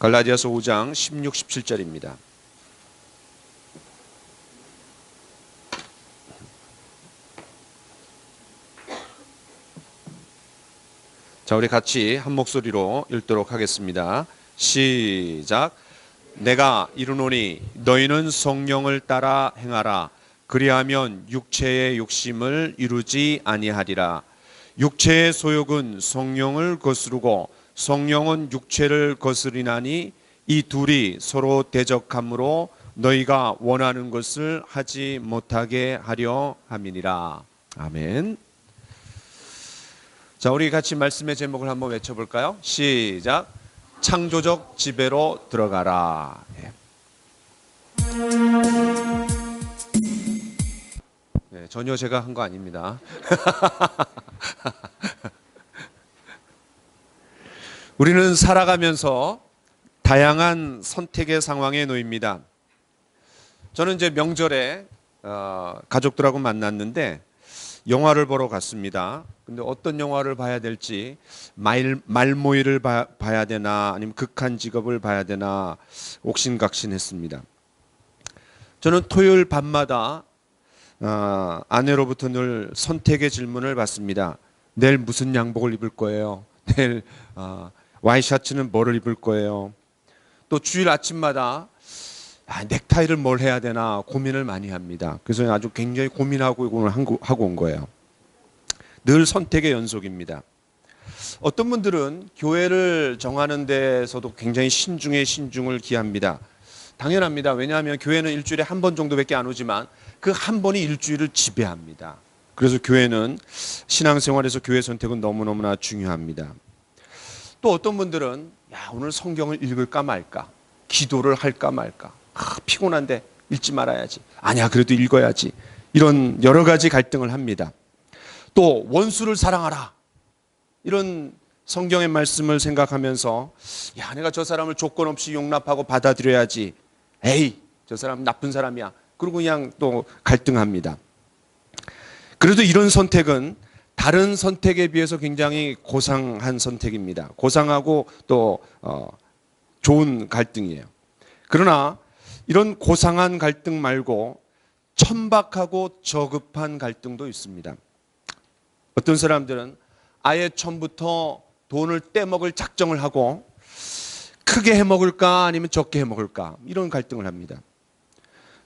갈라디아서 5장 16, 17절입니다. 자, 우리 같이 한 목소리로 읽도록 하겠습니다. 시작. 내가 이르노니 너희는 성령을 따라 행하라. 그리하면 육체의 욕심을 이루지 아니하리라. 육체의 소욕은 성령을 거스르고 성령은 육체를 거스리나니 이 둘이 서로 대적함으로 너희가 원하는 것을 하지 못하게 하려 함이니라. 아멘. 자, 우리 같이 말씀의 제목을 한번 외쳐볼까요? 시작. 창조적 지배로 들어가라. 네, 전혀 제가 한 거 아닙니다. 우리는 살아가면서 다양한 선택의 상황에 놓입니다. 저는 이제 명절에 가족들하고 만났는데 영화를 보러 갔습니다. 근데 어떤 영화를 봐야 될지 말모이를 봐야 되나 아니면 극한 직업을 봐야 되나 옥신각신했습니다. 저는 토요일 밤마다 아내로부터 늘 선택의 질문을 받습니다. 내일 무슨 양복을 입을 거예요? 내일 와이셔츠는 뭐를 입을 거예요? 또 주일 아침마다 넥타이를 뭘 해야 되나 고민을 많이 합니다. 그래서 아주 굉장히 고민하고 하고 온 거예요. 늘 선택의 연속입니다. 어떤 분들은 교회를 정하는 데서도 굉장히 신중에 신중을 기합니다. 당연합니다. 왜냐하면 교회는 일주일에 한 번 정도밖에 안 오지만 그 한 번이 일주일을 지배합니다. 그래서 교회는 신앙생활에서 교회 선택은 너무너무나 중요합니다. 또 어떤 분들은 오늘 성경을 읽을까 말까, 기도를 할까 말까, 피곤한데 읽지 말아야지, 아니야 그래도 읽어야지, 이런 여러 가지 갈등을 합니다. 또 원수를 사랑하라, 이런 성경의 말씀을 생각하면서 내가 저 사람을 조건 없이 용납하고 받아들여야지, 에이 저 사람 나쁜 사람이야, 그리고 그냥 또 갈등합니다. 그래도 이런 선택은 다른 선택에 비해서 굉장히 고상한 선택입니다. 고상하고 또 좋은 갈등이에요. 그러나 이런 고상한 갈등 말고 천박하고 저급한 갈등도 있습니다. 어떤 사람들은 아예 처음부터 돈을 떼먹을 작정을 하고 크게 해먹을까 아니면 적게 해먹을까, 이런 갈등을 합니다.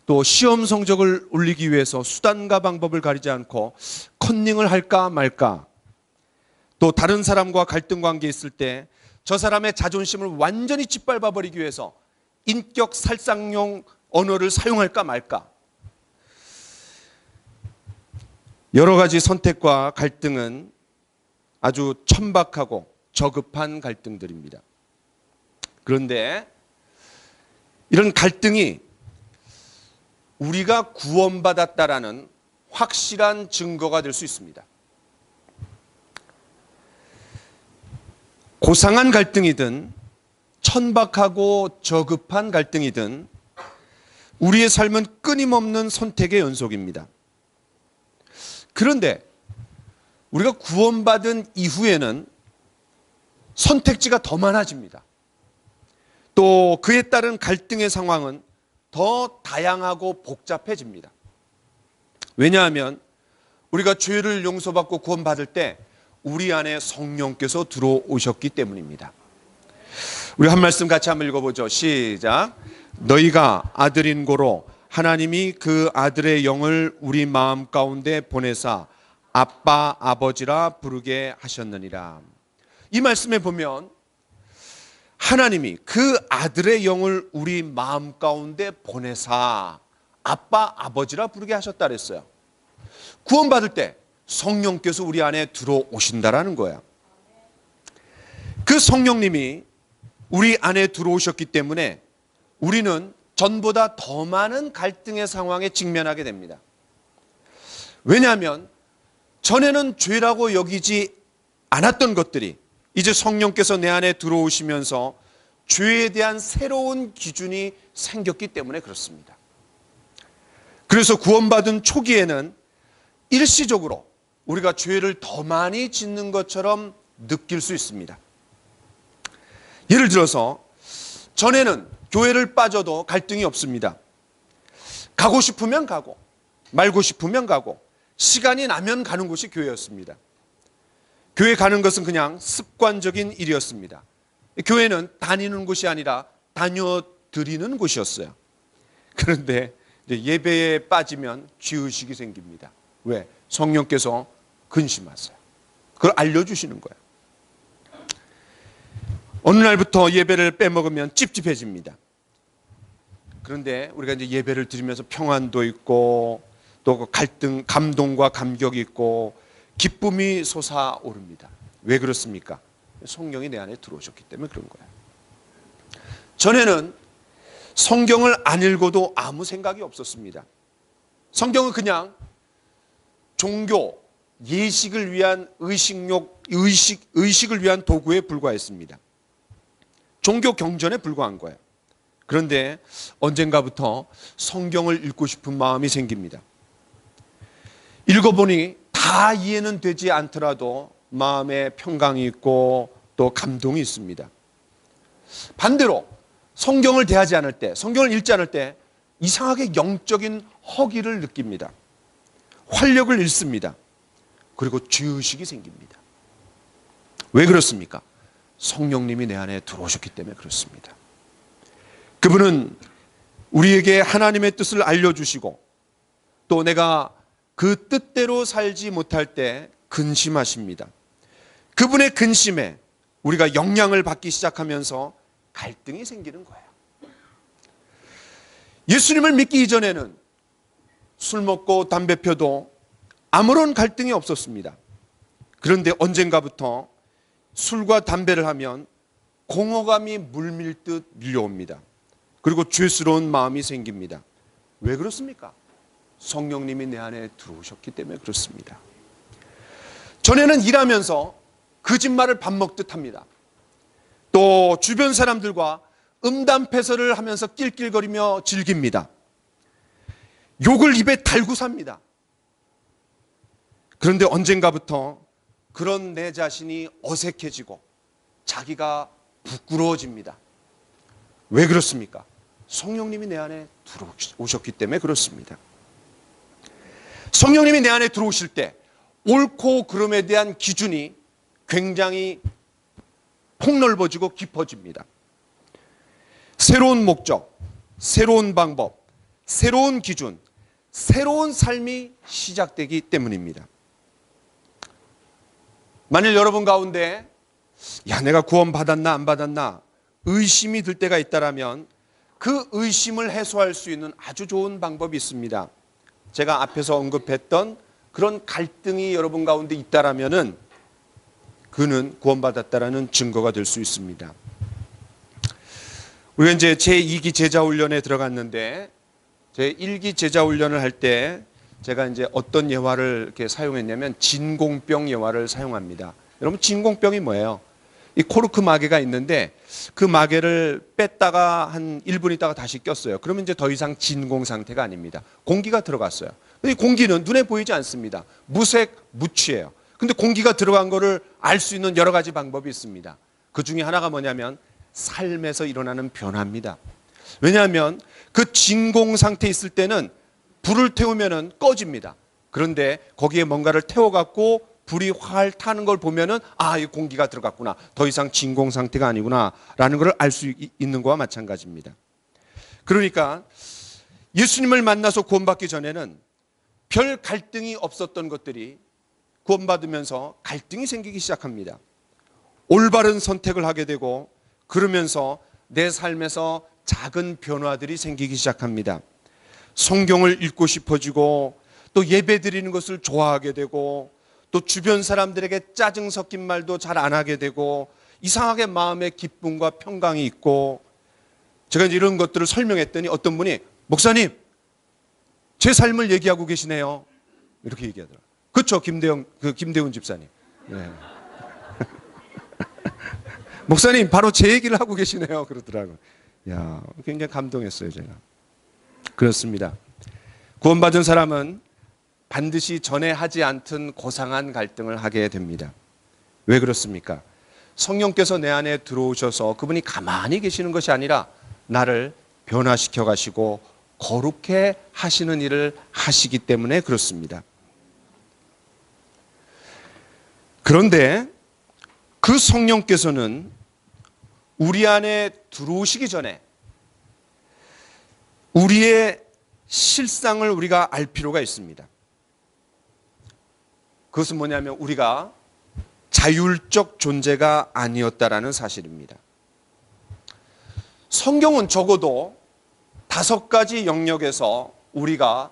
또 시험 성적을 올리기 위해서 수단과 방법을 가리지 않고 컨닝을 할까 말까, 또 다른 사람과 갈등 관계에 있을 때 저 사람의 자존심을 완전히 짓밟아 버리기 위해서 인격 살상용 언어를 사용할까 말까, 여러 가지 선택과 갈등은 아주 천박하고 저급한 갈등들입니다. 그런데 이런 갈등이 우리가 구원받았다라는 확실한 증거가 될 수 있습니다. 고상한 갈등이든 천박하고 저급한 갈등이든 우리의 삶은 끊임없는 선택의 연속입니다. 그런데 우리가 구원받은 이후에는 선택지가 더 많아집니다. 또 그에 따른 갈등의 상황은 더 다양하고 복잡해집니다. 왜냐하면 우리가 죄를 용서받고 구원받을 때 우리 안에 성령께서 들어오셨기 때문입니다. 우리 한 말씀 같이 한번 읽어보죠. 시작. 너희가 아들인 고로 하나님이 그 아들의 영을 우리 마음 가운데 보내사 아빠 아버지라 부르게 하셨느니라. 이 말씀에 보면 하나님이 그 아들의 영을 우리 마음 가운데 보내사 아빠 아버지라 부르게 하셨다 그랬어요. 구원받을 때 성령께서 우리 안에 들어오신다라는 거야. 그 성령님이 우리 안에 들어오셨기 때문에 우리는 전보다 더 많은 갈등의 상황에 직면하게 됩니다. 왜냐하면 전에는 죄라고 여기지 않았던 것들이 이제 성령께서 내 안에 들어오시면서 죄에 대한 새로운 기준이 생겼기 때문에 그렇습니다. 그래서 구원받은 초기에는 일시적으로 우리가 죄를 더 많이 짓는 것처럼 느낄 수 있습니다. 예를 들어서 전에는 교회를 빠져도 갈등이 없습니다. 가고 싶으면 가고 말고 싶으면 가고 시간이 나면 가는 곳이 교회였습니다. 교회 가는 것은 그냥 습관적인 일이었습니다. 교회는 다니는 곳이 아니라 다녀드리는 곳이었어요. 그런데 이제 예배에 빠지면 죄의식이 생깁니다. 왜? 성령께서 근심하세요. 그걸 알려주시는 거예요. 어느 날부터 예배를 빼먹으면 찝찝해집니다. 그런데 우리가 이제 예배를 드리면서 평안도 있고 또 갈등, 감동과 감격이 있고 기쁨이 솟아오릅니다. 왜 그렇습니까? 성령이 내 안에 들어오셨기 때문에 그런 거예요. 전에는 성경을 안 읽어도 아무 생각이 없었습니다. 성경은 그냥 종교, 예식을 위한 의식을 위한 도구에 불과했습니다. 종교 경전에 불과한 거예요. 그런데 언젠가부터 성경을 읽고 싶은 마음이 생깁니다. 읽어보니 다 이해는 되지 않더라도 마음에 평강이 있고 또 감동이 있습니다. 반대로 성경을 대하지 않을 때, 성경을 읽지 않을 때 이상하게 영적인 허기를 느낍니다. 활력을 잃습니다. 그리고 죄의식이 생깁니다. 왜 그렇습니까? 성령님이 내 안에 들어오셨기 때문에 그렇습니다. 그분은 우리에게 하나님의 뜻을 알려주시고 또 내가 그 뜻대로 살지 못할 때 근심하십니다. 그분의 근심에 우리가 영향을 받기 시작하면서 갈등이 생기는 거예요. 예수님을 믿기 이전에는 술 먹고 담배 펴도 아무런 갈등이 없었습니다. 그런데 언젠가부터 술과 담배를 하면 공허감이 물밀듯 밀려옵니다. 그리고 죄스러운 마음이 생깁니다. 왜 그렇습니까? 성령님이 내 안에 들어오셨기 때문에 그렇습니다. 전에는 일하면서 거짓말을 밥 먹듯 합니다. 또 주변 사람들과 음담패설을 하면서 낄낄거리며 즐깁니다. 욕을 입에 달고 삽니다. 그런데 언젠가부터 그런 내 자신이 어색해지고 자기가 부끄러워집니다. 왜 그렇습니까? 성령님이 내 안에 들어오셨기 때문에 그렇습니다. 성령님이 내 안에 들어오실 때 옳고 그름에 대한 기준이 굉장히 폭넓어지고 깊어집니다. 새로운 목적, 새로운 방법, 새로운 기준, 새로운 삶이 시작되기 때문입니다. 만일 여러분 가운데 내가 구원 받았나 안 받았나 의심이 들 때가 있다라면 그 의심을 해소할 수 있는 아주 좋은 방법이 있습니다. 제가 앞에서 언급했던 그런 갈등이 여러분 가운데 있다라면은 그는 구원받았다라는 증거가 될 수 있습니다. 우리가 이제 제2기 제자훈련에 들어갔는데 제1기 제자훈련을 할 때 제가 이제 어떤 예화를 이렇게 사용했냐면 진공병 예화를 사용합니다. 여러분 진공병이 뭐예요? 이 코르크 마개가 있는데 그 마개를 뺐다가 한 1분 있다가 다시 꼈어요. 그러면 이제 더 이상 진공 상태가 아닙니다. 공기가 들어갔어요. 근데 공기는 눈에 보이지 않습니다. 무색, 무취예요. 근데 공기가 들어간 거를 알 수 있는 여러 가지 방법이 있습니다. 그 중에 하나가 뭐냐면 삶에서 일어나는 변화입니다. 왜냐하면 그 진공 상태에 있을 때는 불을 태우면은 꺼집니다. 그런데 거기에 뭔가를 태워갖고 불이 활 타는 걸 보면은 이 공기가 들어갔구나. 더 이상 진공 상태가 아니구나. 라는 걸 알 수 있는 거와 마찬가지입니다. 그러니까 예수님을 만나서 구원받기 전에는 별 갈등이 없었던 것들이 구원받으면서 갈등이 생기기 시작합니다. 올바른 선택을 하게 되고 그러면서 내 삶에서 작은 변화들이 생기기 시작합니다. 성경을 읽고 싶어지고 또 예배 드리는 것을 좋아하게 되고 또 주변 사람들에게 짜증 섞인 말도 잘 안 하게 되고 이상하게 마음에 기쁨과 평강이 있고 제가 이제 이런 것들을 설명했더니 어떤 분이 목사님 제 삶을 얘기하고 계시네요. 이렇게 얘기하더라고요. 그렇죠. 김대훈 집사님. 네. 목사님 바로 제 얘기를 하고 계시네요. 그러더라고요. 굉장히 감동했어요. 제가. 그렇습니다. 구원받은 사람은 반드시 전에 하지 않던 고상한 갈등을 하게 됩니다. 왜 그렇습니까? 성령께서 내 안에 들어오셔서 그분이 가만히 계시는 것이 아니라 나를 변화시켜 가시고 거룩해 하시는 일을 하시기 때문에 그렇습니다. 그런데 그 성령께서는 우리 안에 들어오시기 전에 우리의 실상을 우리가 알 필요가 있습니다. 그것은 뭐냐면 우리가 자율적 존재가 아니었다라는 사실입니다. 성경은 적어도 5가지 영역에서 우리가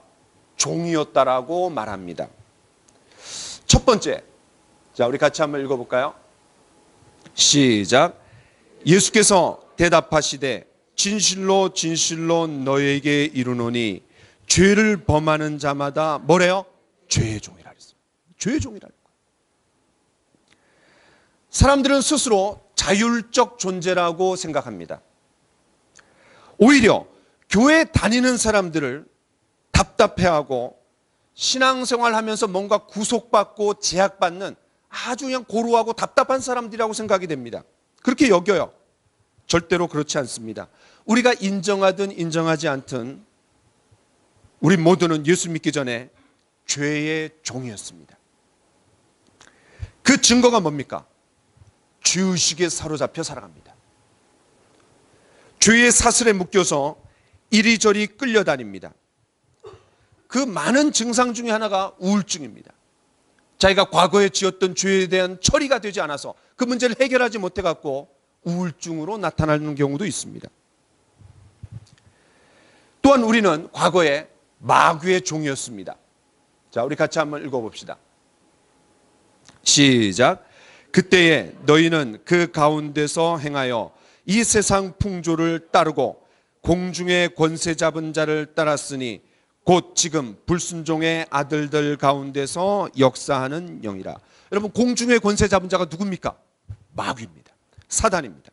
종이었다라고 말합니다. 첫 번째, 자, 우리 같이 한번 읽어볼까요? 시작. 예수께서 대답하시되 진실로 진실로 너에게 이르노니 죄를 범하는 자마다 뭐래요? 죄의 종이라 그랬어요. 죄의 종이라. 사람들은 스스로 자율적 존재라고 생각합니다. 오히려 교회 다니는 사람들을 답답해하고 신앙생활하면서 뭔가 구속받고 제약받는 아주 그냥 고루하고 답답한 사람들이라고 생각이 됩니다. 그렇게 여겨요. 절대로 그렇지 않습니다. 우리가 인정하든 인정하지 않든 우리 모두는 예수 믿기 전에 죄의 종이었습니다. 그 증거가 뭡니까? 죄의식에 사로잡혀 살아갑니다. 죄의 사슬에 묶여서 이리저리 끌려다닙니다. 그 많은 증상 중에 하나가 우울증입니다. 자기가 과거에 지었던 죄에 대한 처리가 되지 않아서 그 문제를 해결하지 못해갖고 우울증으로 나타나는 경우도 있습니다. 또한 우리는 과거에 마귀의 종이었습니다. 자, 우리 같이 한번 읽어봅시다. 시작. 그때에 너희는 그 가운데서 행하여 이 세상 풍조를 따르고 공중의 권세 잡은 자를 따랐으니 곧 지금 불순종의 아들들 가운데서 역사하는 영이라. 여러분, 공중의 권세 잡은 자가 누굽니까? 마귀입니다. 사단입니다.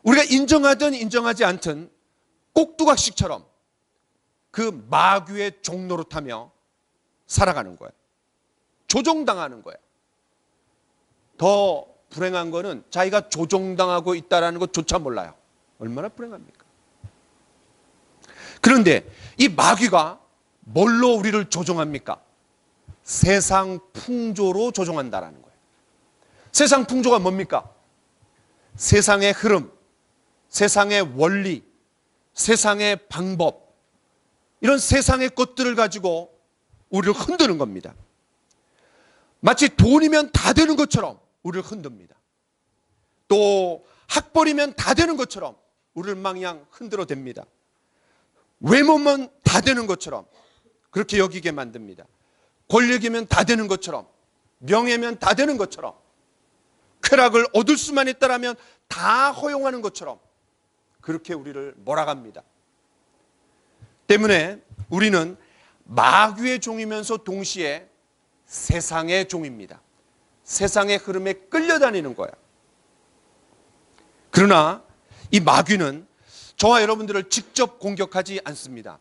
우리가 인정하든 인정하지 않든 꼭두각시처럼 그 마귀의 종로로 타며 살아가는 거예요. 조종당하는 거예요. 더 불행한 거는 자기가 조종당하고 있다는 것조차 몰라요. 얼마나 불행합니까? 그런데 이 마귀가 뭘로 우리를 조종합니까? 세상 풍조로 조종한다라는 거예요. 세상 풍조가 뭡니까? 세상의 흐름, 세상의 원리, 세상의 방법, 이런 세상의 것들을 가지고 우리를 흔드는 겁니다. 마치 돈이면 다 되는 것처럼 우리를 흔듭니다. 또 학벌이면 다 되는 것처럼 우리를 망양 흔들어 댑니다. 외모면 다 되는 것처럼 그렇게 여기게 만듭니다. 권력이면 다 되는 것처럼, 명예면 다 되는 것처럼, 쾌락을 얻을 수만 있다라면 다 허용하는 것처럼 그렇게 우리를 몰아갑니다. 때문에 우리는 마귀의 종이면서 동시에 세상의 종입니다. 세상의 흐름에 끌려다니는 거야. 그러나 이 마귀는 저와 여러분들을 직접 공격하지 않습니다.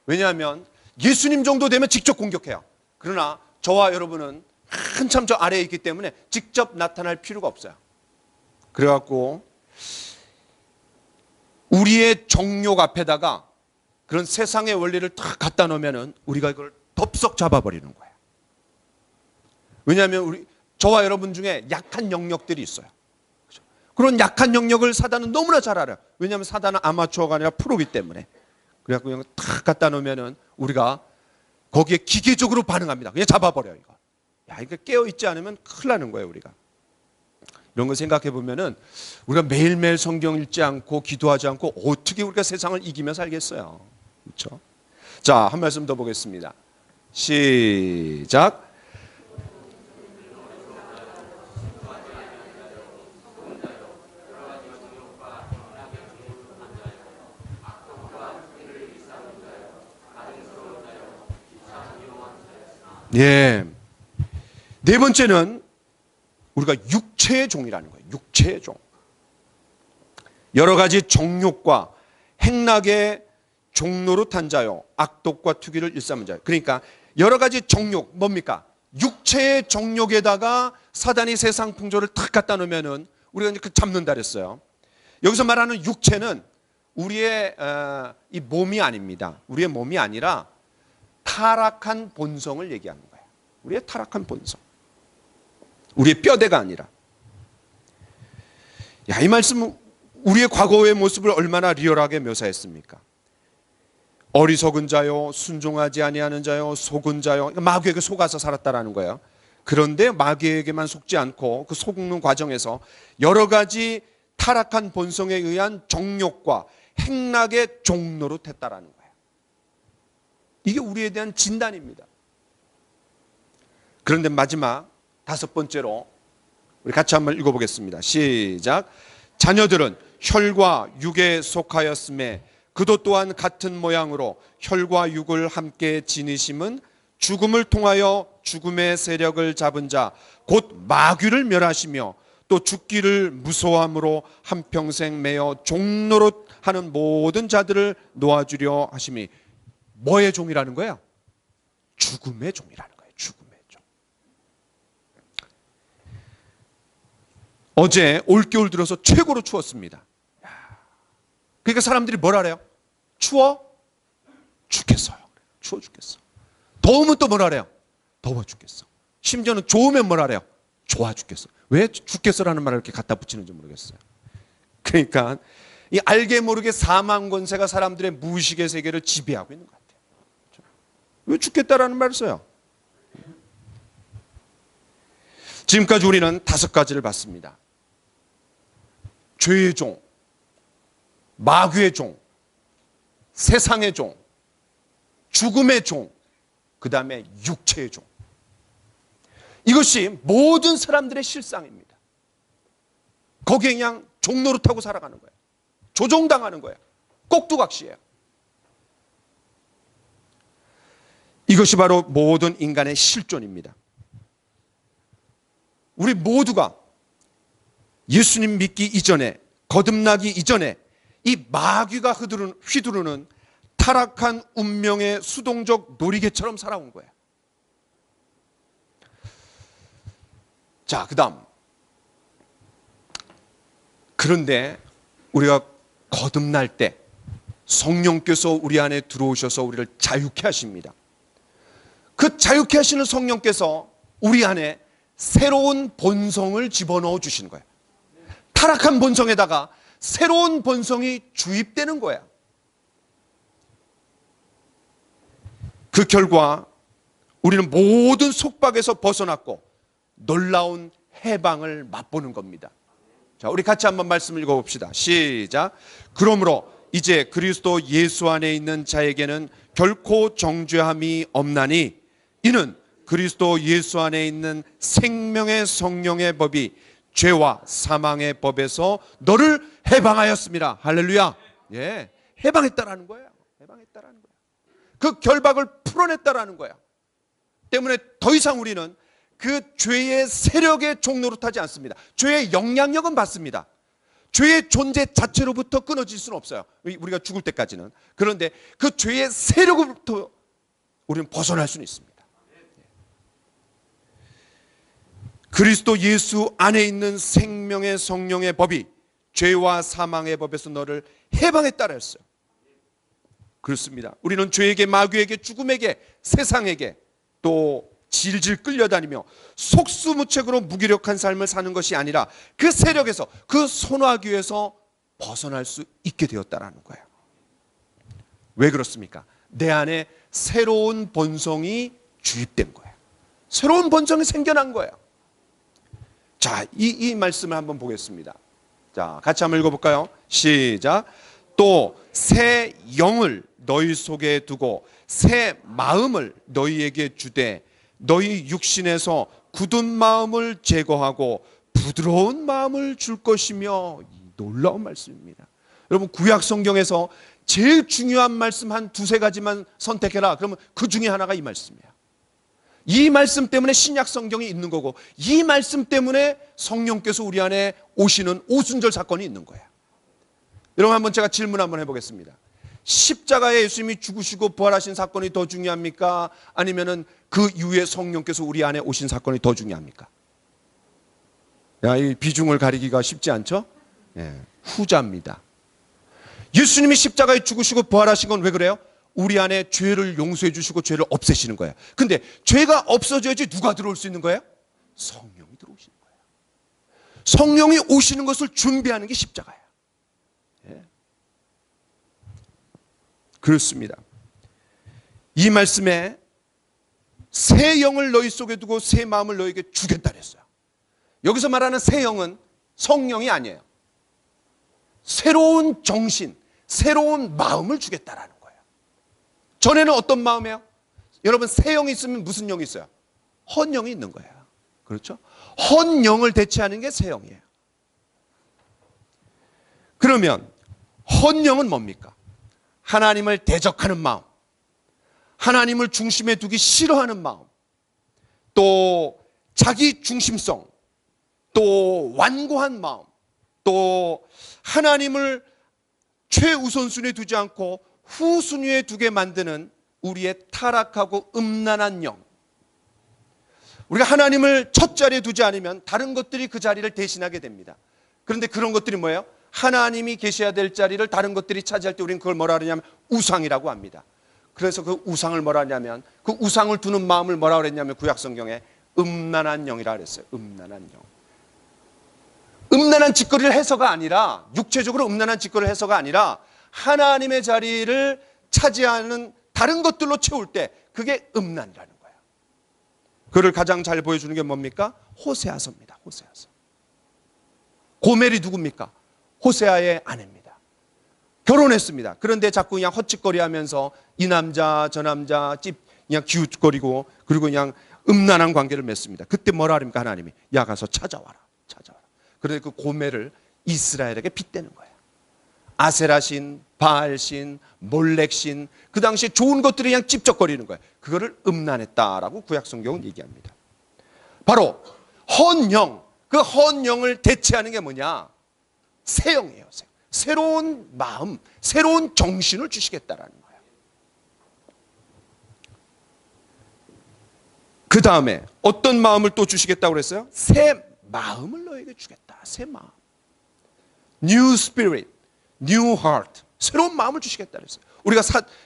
왜냐하면 예수님 정도 되면 직접 공격해요. 그러나 저와 여러분은 한참 저 아래에 있기 때문에 직접 나타날 필요가 없어요. 그래갖고 우리의 정욕 앞에다가 그런 세상의 원리를 탁 갖다 놓으면은 우리가 이걸 덥석 잡아버리는 거예요. 왜냐하면 저와 여러분 중에 약한 영역들이 있어요. 그렇죠? 그런 약한 영역을 사단은 너무나 잘 알아요. 왜냐하면 사단은 아마추어가 아니라 프로기 때문에. 그래갖고 그냥 탁 갖다 놓으면은 우리가 거기에 기계적으로 반응합니다. 그냥 잡아버려요, 이거. 야, 이거 깨어있지 않으면 큰일 나는 거예요, 우리가. 이런 거 생각해 보면은 우리가 매일매일 성경 읽지 않고 기도하지 않고 어떻게 우리가 세상을 이기며 살겠어요. 그렇죠? 자, 한 말씀 더 보겠습니다. 시작. 예. 네 번째는 우리가 육체의 종이라는 거예요. 육체의 종. 여러 가지 정욕과 행락의 종로로 탄 자요, 악독과 투기를 일삼은 자요. 그러니까 여러 가지 정욕, 뭡니까? 육체의 정욕에다가 사단이 세상 풍조를 탁 갖다 놓으면은 우리가 이제 잡는다 그랬어요. 여기서 말하는 육체는 우리의 이 몸이 아닙니다. 우리의 몸이 아니라 타락한 본성을 얘기하는 거예요. 우리의 타락한 본성. 우리의 뼈대가 아니라. 야, 이 말씀은 우리의 과거의 모습을 얼마나 리얼하게 묘사했습니까? 어리석은 자요, 순종하지 아니하는 자요, 속은 자요. 그러니까 마귀에게 속아서 살았다라는 거예요. 그런데 마귀에게만 속지 않고 그 속는 과정에서 여러 가지 타락한 본성에 의한 정욕과 행락의 종노릇했다라는 거예요. 이게 우리에 대한 진단입니다. 그런데 마지막 다섯 번째로 우리 같이 한번 읽어보겠습니다. 시작. 자녀들은 혈과 육에 속하였음에 그도 또한 같은 모양으로 혈과 육을 함께 지니심은 죽음을 통하여 죽음의 세력을 잡은 자 곧 마귀를 멸하시며 또 죽기를 무서워함으로 한평생 매어 종노릇하는 모든 자들을 놓아주려 하심이. 뭐의 종이라는 거예요? 죽음의 종이라는 거예요. 죽음의 종. 어제 올겨울 들어서 최고로 추웠습니다. 그러니까 사람들이 뭐라 그래요? 추워? 죽겠어요. 추워 죽겠어. 더우면 또 뭐라 그래요? 더워 죽겠어. 심지어는 좋으면 뭐라 그래요? 좋아 죽겠어. 왜 죽겠어라는 말을 이렇게 갖다 붙이는지 모르겠어요. 그러니까 이 알게 모르게 사망 권세가 사람들의 무의식의 세계를 지배하고 있는 것 같아요. 왜 죽겠다라는 말을 써요? 지금까지 우리는 다섯 가지를 봤습니다. 죄의 종, 마귀의 종, 세상의 종, 죽음의 종, 그 다음에 육체의 종. 이것이 모든 사람들의 실상입니다. 거기에 그냥 종노릇하고 살아가는 거예요. 조종당하는 거예요. 꼭두각시예요. 이것이 바로 모든 인간의 실존입니다. 우리 모두가 예수님 믿기 이전에, 거듭나기 이전에 이 마귀가 휘두르는 타락한 운명의 수동적 놀이개처럼 살아온 거예요. 자, 그 다음. 그런데 우리가 거듭날 때 성령께서 우리 안에 들어오셔서 우리를 자유케 하십니다. 그 자유케 하시는 성령께서 우리 안에 새로운 본성을 집어넣어 주시는 거예요. 타락한 본성에다가 새로운 본성이 주입되는 거야. 그 결과 우리는 모든 속박에서 벗어났고 놀라운 해방을 맛보는 겁니다. 자, 우리 같이 한번 말씀을 읽어봅시다. 시작. 그러므로 이제 그리스도 예수 안에 있는 자에게는 결코 정죄함이 없나니 이는 그리스도 예수 안에 있는 생명의 성령의 법이 죄와 사망의 법에서 너를 해방하였습니다. 할렐루야. 예, 해방했다라는 거예요. 해방했다라는 거예요. 그 결박을 풀어냈다라는 거예요. 때문에 더 이상 우리는 그 죄의 세력에 종노릇하지 않습니다. 죄의 영향력은 받습니다. 죄의 존재 자체로부터 끊어질 수는 없어요. 우리가 죽을 때까지는. 그런데 그 죄의 세력으로부터 우리는 벗어날 수는 있습니다. 그리스도 예수 안에 있는 생명의 성령의 법이 죄와 사망의 법에서 너를 해방했다라 했어요. 그렇습니다. 우리는 죄에게, 마귀에게, 죽음에게, 세상에게 또 질질 끌려다니며 속수무책으로 무기력한 삶을 사는 것이 아니라 그 세력에서, 그 손아귀에서 벗어날 수 있게 되었다라는 거예요. 왜 그렇습니까? 내 안에 새로운 본성이 주입된 거예요. 새로운 본성이 생겨난 거예요. 자, 이 말씀을 한번 보겠습니다. 자, 같이 한번 읽어볼까요? 시작. 또 새 영을 너희 속에 두고 새 마음을 너희에게 주되 너희 육신에서 굳은 마음을 제거하고 부드러운 마음을 줄 것이며. 놀라운 말씀입니다. 여러분, 구약 성경에서 제일 중요한 말씀 한 두세 가지만 선택해라. 그러면 그 중에 하나가 이 말씀이에요. 이 말씀 때문에 신약 성경이 있는 거고, 이 말씀 때문에 성령께서 우리 안에 오시는 오순절 사건이 있는 거예요. 여러분, 한번 제가 질문 한번 해보겠습니다. 십자가에 예수님이 죽으시고 부활하신 사건이 더 중요합니까? 아니면은 그 이후에 성령께서 우리 안에 오신 사건이 더 중요합니까? 이 비중을 가리기가 쉽지 않죠? 후자입니다. 예수님이 십자가에 죽으시고 부활하신 건 왜 그래요? 우리 안에 죄를 용서해 주시고 죄를 없애시는 거예요. 근데 죄가 없어져야지 누가 들어올 수 있는 거예요? 성령이 들어오시는 거예요. 성령이 오시는 것을 준비하는 게 십자가예요. 그렇습니다. 이 말씀에 새 영을 너희 속에 두고 새 마음을 너희에게 주겠다 그랬어요. 여기서 말하는 새 영은 성령이 아니에요. 새로운 정신, 새로운 마음을 주겠다라는 거예요. 전에는 어떤 마음이에요? 여러분, 새 영이 있으면 무슨 영이 있어요? 헌영이 있는 거예요. 그렇죠? 헌영을 대체하는 게 새 영이에요. 그러면 헌영은 뭡니까? 하나님을 대적하는 마음, 하나님을 중심에 두기 싫어하는 마음, 또 자기 중심성, 또 완고한 마음, 또 하나님을 최우선순위에 두지 않고 후순위에 두게 만드는 우리의 타락하고 음란한 영. 우리가 하나님을 첫 자리에 두지 않으면 다른 것들이 그 자리를 대신하게 됩니다. 그런데 그런 것들이 뭐예요? 하나님이 계셔야 될 자리를 다른 것들이 차지할 때 우리는 그걸 뭐라 하냐면 우상이라고 합니다. 그래서 그 우상을 뭐라 하냐면, 그 우상을 두는 마음을 뭐라 그랬냐면 구약성경에 음란한 영이라 그랬어요. 음란한 영. 음란한 짓거리를 해서가 아니라, 육체적으로 음란한 짓거리를 해서가 아니라 하나님의 자리를 차지하는 다른 것들로 채울 때 그게 음란이라는 거예요. 그를 가장 잘 보여주는 게 뭡니까? 호세아서입니다. 호세아서. 고멜이 누굽니까? 호세아의 아내입니다. 결혼했습니다. 그런데 자꾸 그냥 헛짓거리 하면서 이 남자 저 남자 그냥 기웃거리고, 그리고 그냥 음란한 관계를 맺습니다. 그때 뭐라 합니까? 하나님이 야 가서 찾아와라. 그런데 그 고멜을 이스라엘에게 빗대는 거예요. 아세라신, 바알신, 몰렉신, 그 당시에 좋은 것들이 그냥 찝쩍거리는 거예요. 그거를 음란했다라고 구약성경은 얘기합니다. 바로 헌영, 그 헌영을 대체하는 게 뭐냐? 새 영이에요. 새로운 마음, 새로운 정신을 주시겠다라는 거예요. 그 다음에 어떤 마음을 또 주시겠다고 그랬어요? 새 마음을 너에게 주겠다. 새 마음. New spirit, new heart. 새로운 마음을 주시겠다 그랬어요. 우리가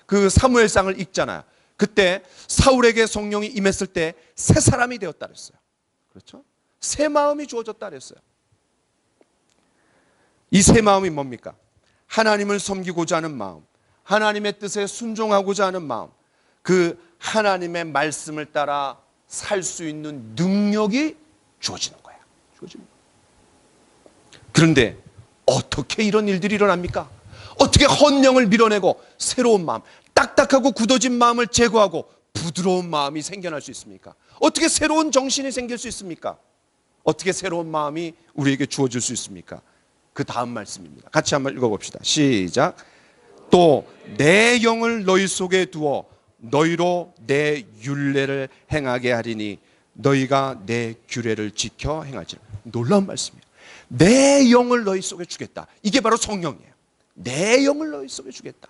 그 사무엘상을 읽잖아요. 그때 사울에게 성령이 임했을 때 새 사람이 되었다 그랬어요. 그렇죠? 새 마음이 주어졌다 그랬어요. 이 새 마음이 뭡니까? 하나님을 섬기고자 하는 마음, 하나님의 뜻에 순종하고자 하는 마음, 그 하나님의 말씀을 따라 살 수 있는 능력이 주어지는 거예요. 그런데 어떻게 이런 일들이 일어납니까? 어떻게 헌영을 밀어내고 새로운 마음, 딱딱하고 굳어진 마음을 제거하고 부드러운 마음이 생겨날 수 있습니까? 어떻게 새로운 정신이 생길 수 있습니까? 어떻게 새로운 마음이 우리에게 주어질 수 있습니까? 그 다음 말씀입니다. 같이 한번 읽어봅시다. 시작. 또 내 영을 너희 속에 두어 너희로 내 율례를 행하게 하리니 너희가 내 규례를 지켜 행할지라. 놀라운 말씀이에요. 내 영을 너희 속에 주겠다. 이게 바로 성령이에요. 내 영을 너희 속에 주겠다.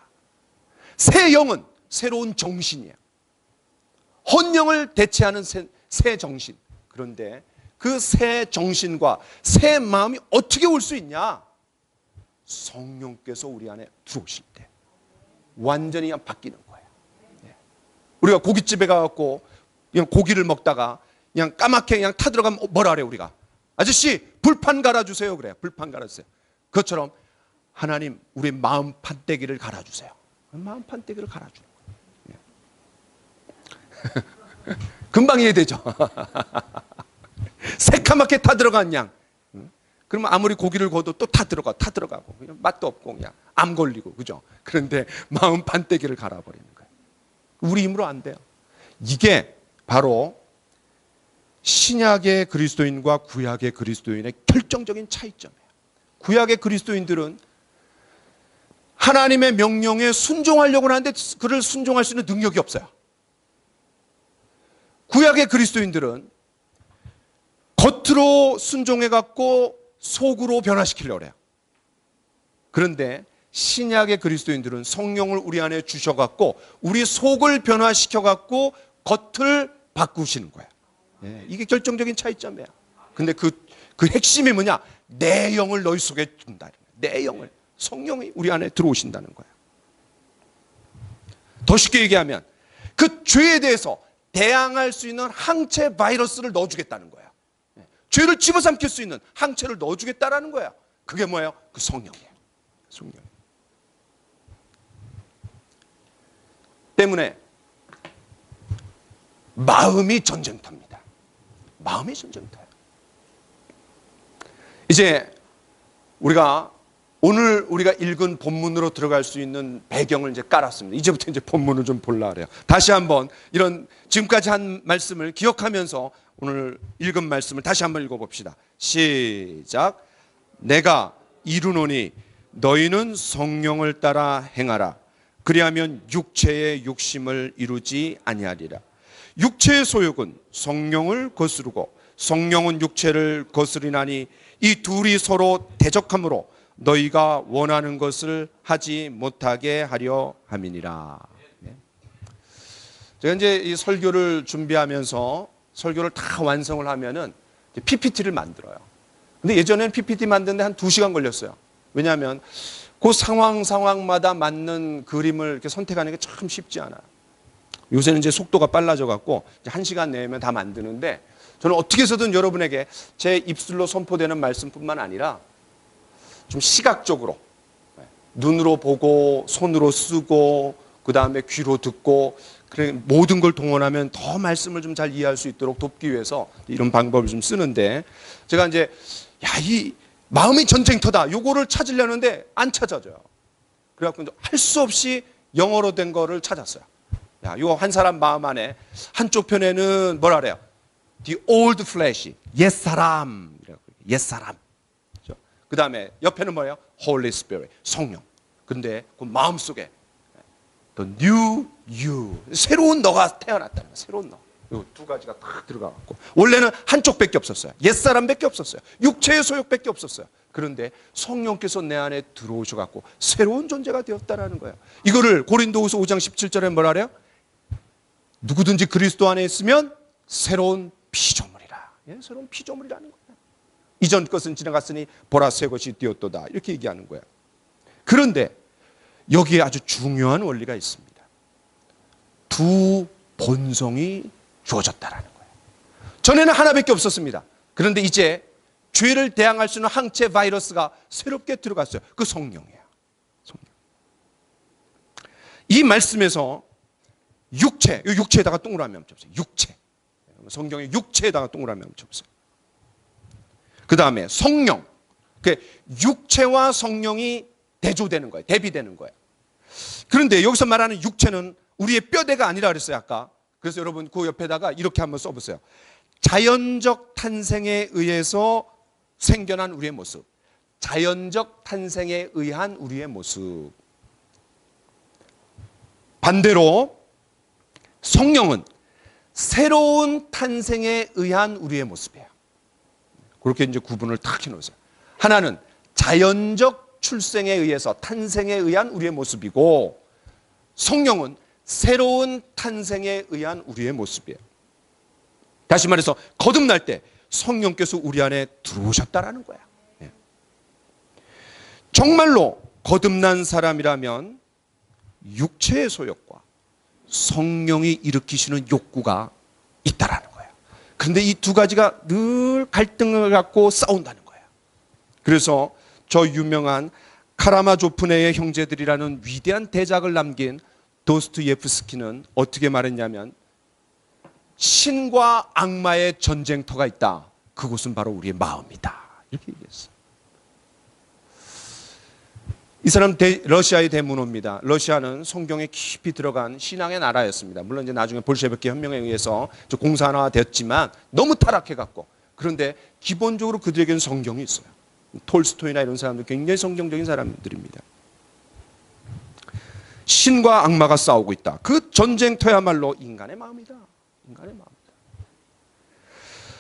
새 영은 새로운 정신이에요. 헌영을 대체하는 새 정신. 그런데 그 새 정신과 새 마음이 어떻게 올 수 있냐? 성령께서 우리 안에 들어오실 때 완전히 그냥 바뀌는 거예요. 우리가 고깃집에 가갖고 그냥 고기를 먹다가 그냥 까맣게 그냥 타들어가면 뭐라 그래요? 우리가 아저씨 불판 갈아주세요 그래요. 불판 갈아주세요. 그것처럼 하나님 우리 마음 판때기를 갈아주세요. 마음 판때기를 갈아주는 거예요. 금방 이해되죠? 새카맣게 타들어간 양. 그러면 아무리 고기를 구워도 또 타들어가고 그냥 맛도 없고 그냥 암 걸리고, 그죠? 그런데 마음 판때기를 갈아버리는 거예요. 우리 힘으로 안 돼요. 이게 바로 신약의 그리스도인과 구약의 그리스도인의 결정적인 차이점이에요. 구약의 그리스도인들은 하나님의 명령에 순종하려고 하는데 그를 순종할 수 있는 능력이 없어요. 구약의 그리스도인들은 겉으로 순종해갖고 속으로 변화시키려고 해요. 그런데 신약의 그리스도인들은 성령을 우리 안에 주셔갖고 우리 속을 변화시켜갖고 겉을 바꾸시는 거야. 예, 이게 결정적인 차이점이야. 근데 그 핵심이 뭐냐? 내 영을 너희 속에 준다. 내 영을. 성령이 우리 안에 들어오신다는 거야. 더 쉽게 얘기하면 그 죄에 대해서 대항할 수 있는 항체 바이러스를 넣어주겠다는 거야. 죄를 집어삼킬 수 있는 항체를 넣어주겠다라는 거야. 그게 뭐예요? 그 성령이에요. 성령. 때문에 마음이 전쟁터입니다. 마음이 전쟁터예요. 이제 오늘 우리가 읽은 본문으로 들어갈 수 있는 배경을 이제 깔았습니다. 이제부터 이제 본문을 좀 보려고 해요. 다시 한번 이런 지금까지 한 말씀을 기억하면서 오늘 읽은 말씀을 다시 한번 읽어봅시다. 시작. 내가 이르노니 너희는 성령을 따라 행하라. 그리하면 육체의 욕심을 이루지 아니하리라. 육체의 소욕은 성령을 거스르고 성령은 육체를 거스리나니 이 둘이 서로 대적하므로 너희가 원하는 것을 하지 못하게 하려 함이니라. 제가 이제 이 설교를 준비하면서 설교를 다 완성을 하면은 PPT를 만들어요. 근데 예전에는 PPT 만드는데 한 2시간 걸렸어요. 왜냐하면 그 상황마다 맞는 그림을 이렇게 선택하는 게 참 쉽지 않아요. 요새는 이제 속도가 빨라져 갖고 1시간 내면 다 만드는데 저는 어떻게 해서든 여러분에게 제 입술로 선포되는 말씀뿐만 아니라 좀 시각적으로 눈으로 보고 손으로 쓰고 그 다음에 귀로 듣고 모든 걸 동원하면 더 말씀을 좀 잘 이해할 수 있도록 돕기 위해서 이런 방법을 좀 쓰는데 제가 이제 이 마음이 전쟁터다 요거를 찾으려는데 안 찾아져요. 그래갖고 할 수 없이 영어로 된 거를 찾았어요. 이거 한 사람 마음 안에 한쪽 편에는 뭐라 그래요? The old flesh, 옛사람. 옛사람. 그 다음에 옆에는 뭐예요? Holy Spirit, 성령. 근데 그 마음 속에 The new you, 새로운 너가 태어났다는 거예요. 새로운 너. 이 두 가지가 딱 들어가갖고 원래는 한쪽밖에 없었어요. 옛사람밖에 없었어요. 육체의 소욕밖에 없었어요. 그런데 성령께서 내 안에 들어오셔갖고 새로운 존재가 되었다는 거예요. 이거를 고린도후서 5장 17절에 뭐라 그래요? 누구든지 그리스도 안에 있으면 새로운 피조물이라. 새로운 피조물이라는 거예요. 이전 것은 지나갔으니 보라 새 것이 되었도다. 이렇게 얘기하는 거예요. 그런데 여기에 아주 중요한 원리가 있습니다. 두 본성이 주어졌다라는 거예요. 전에는 하나밖에 없었습니다. 그런데 이제 죄를 대항할 수 있는 항체 바이러스가 새롭게 들어갔어요. 그 성령이에요. 성령. 이 말씀에서 육체에다가 동그라미 한번 쳐보세요. 육체. 성경의 육체에다가 동그라미 한번 쳐보세요. 그 다음에 성령. 육체와 성령이 대조되는 거예요. 대비되는 거예요. 그런데 여기서 말하는 육체는 우리의 뼈대가 아니라 그랬어요, 아까. 그래서 여러분 그 옆에다가 이렇게 한번 써보세요. 자연적 탄생에 의해서 생겨난 우리의 모습. 자연적 탄생에 의한 우리의 모습. 반대로 성령은 새로운 탄생에 의한 우리의 모습이에요. 그렇게 이제 구분을 딱 해놓으세요. 하나는 자연적 출생에 의해서 탄생에 의한 우리의 모습이고 성령은 새로운 탄생에 의한 우리의 모습이에요. 다시 말해서 거듭날 때 성령께서 우리 안에 들어오셨다라는 거야. 정말로 거듭난 사람이라면 육체의 소욕과 성령이 일으키시는 욕구가 있다라는 거예요. 그런데 이 두 가지가 늘 갈등을 갖고 싸운다는 거예요. 그래서 저 유명한 카라마조프네의 형제들이라는 위대한 대작을 남긴 도스토옙스키는 어떻게 말했냐면 신과 악마의 전쟁터가 있다. 그곳은 바로 우리의 마음이다. 이렇게 얘기했어요. 이 사람 러시아의 대문호입니다. 러시아는 성경에 깊이 들어간 신앙의 나라였습니다. 물론 이제 나중에 볼셰비키 혁명에 의해서 공산화됐지만 너무 타락해갖고 그런데 기본적으로 그들에게는 성경이 있어요. 톨스토이나 이런 사람들 굉장히 성경적인 사람들입니다. 신과 악마가 싸우고 있다. 그 전쟁터야말로 인간의 마음이다. 인간의 마음이다.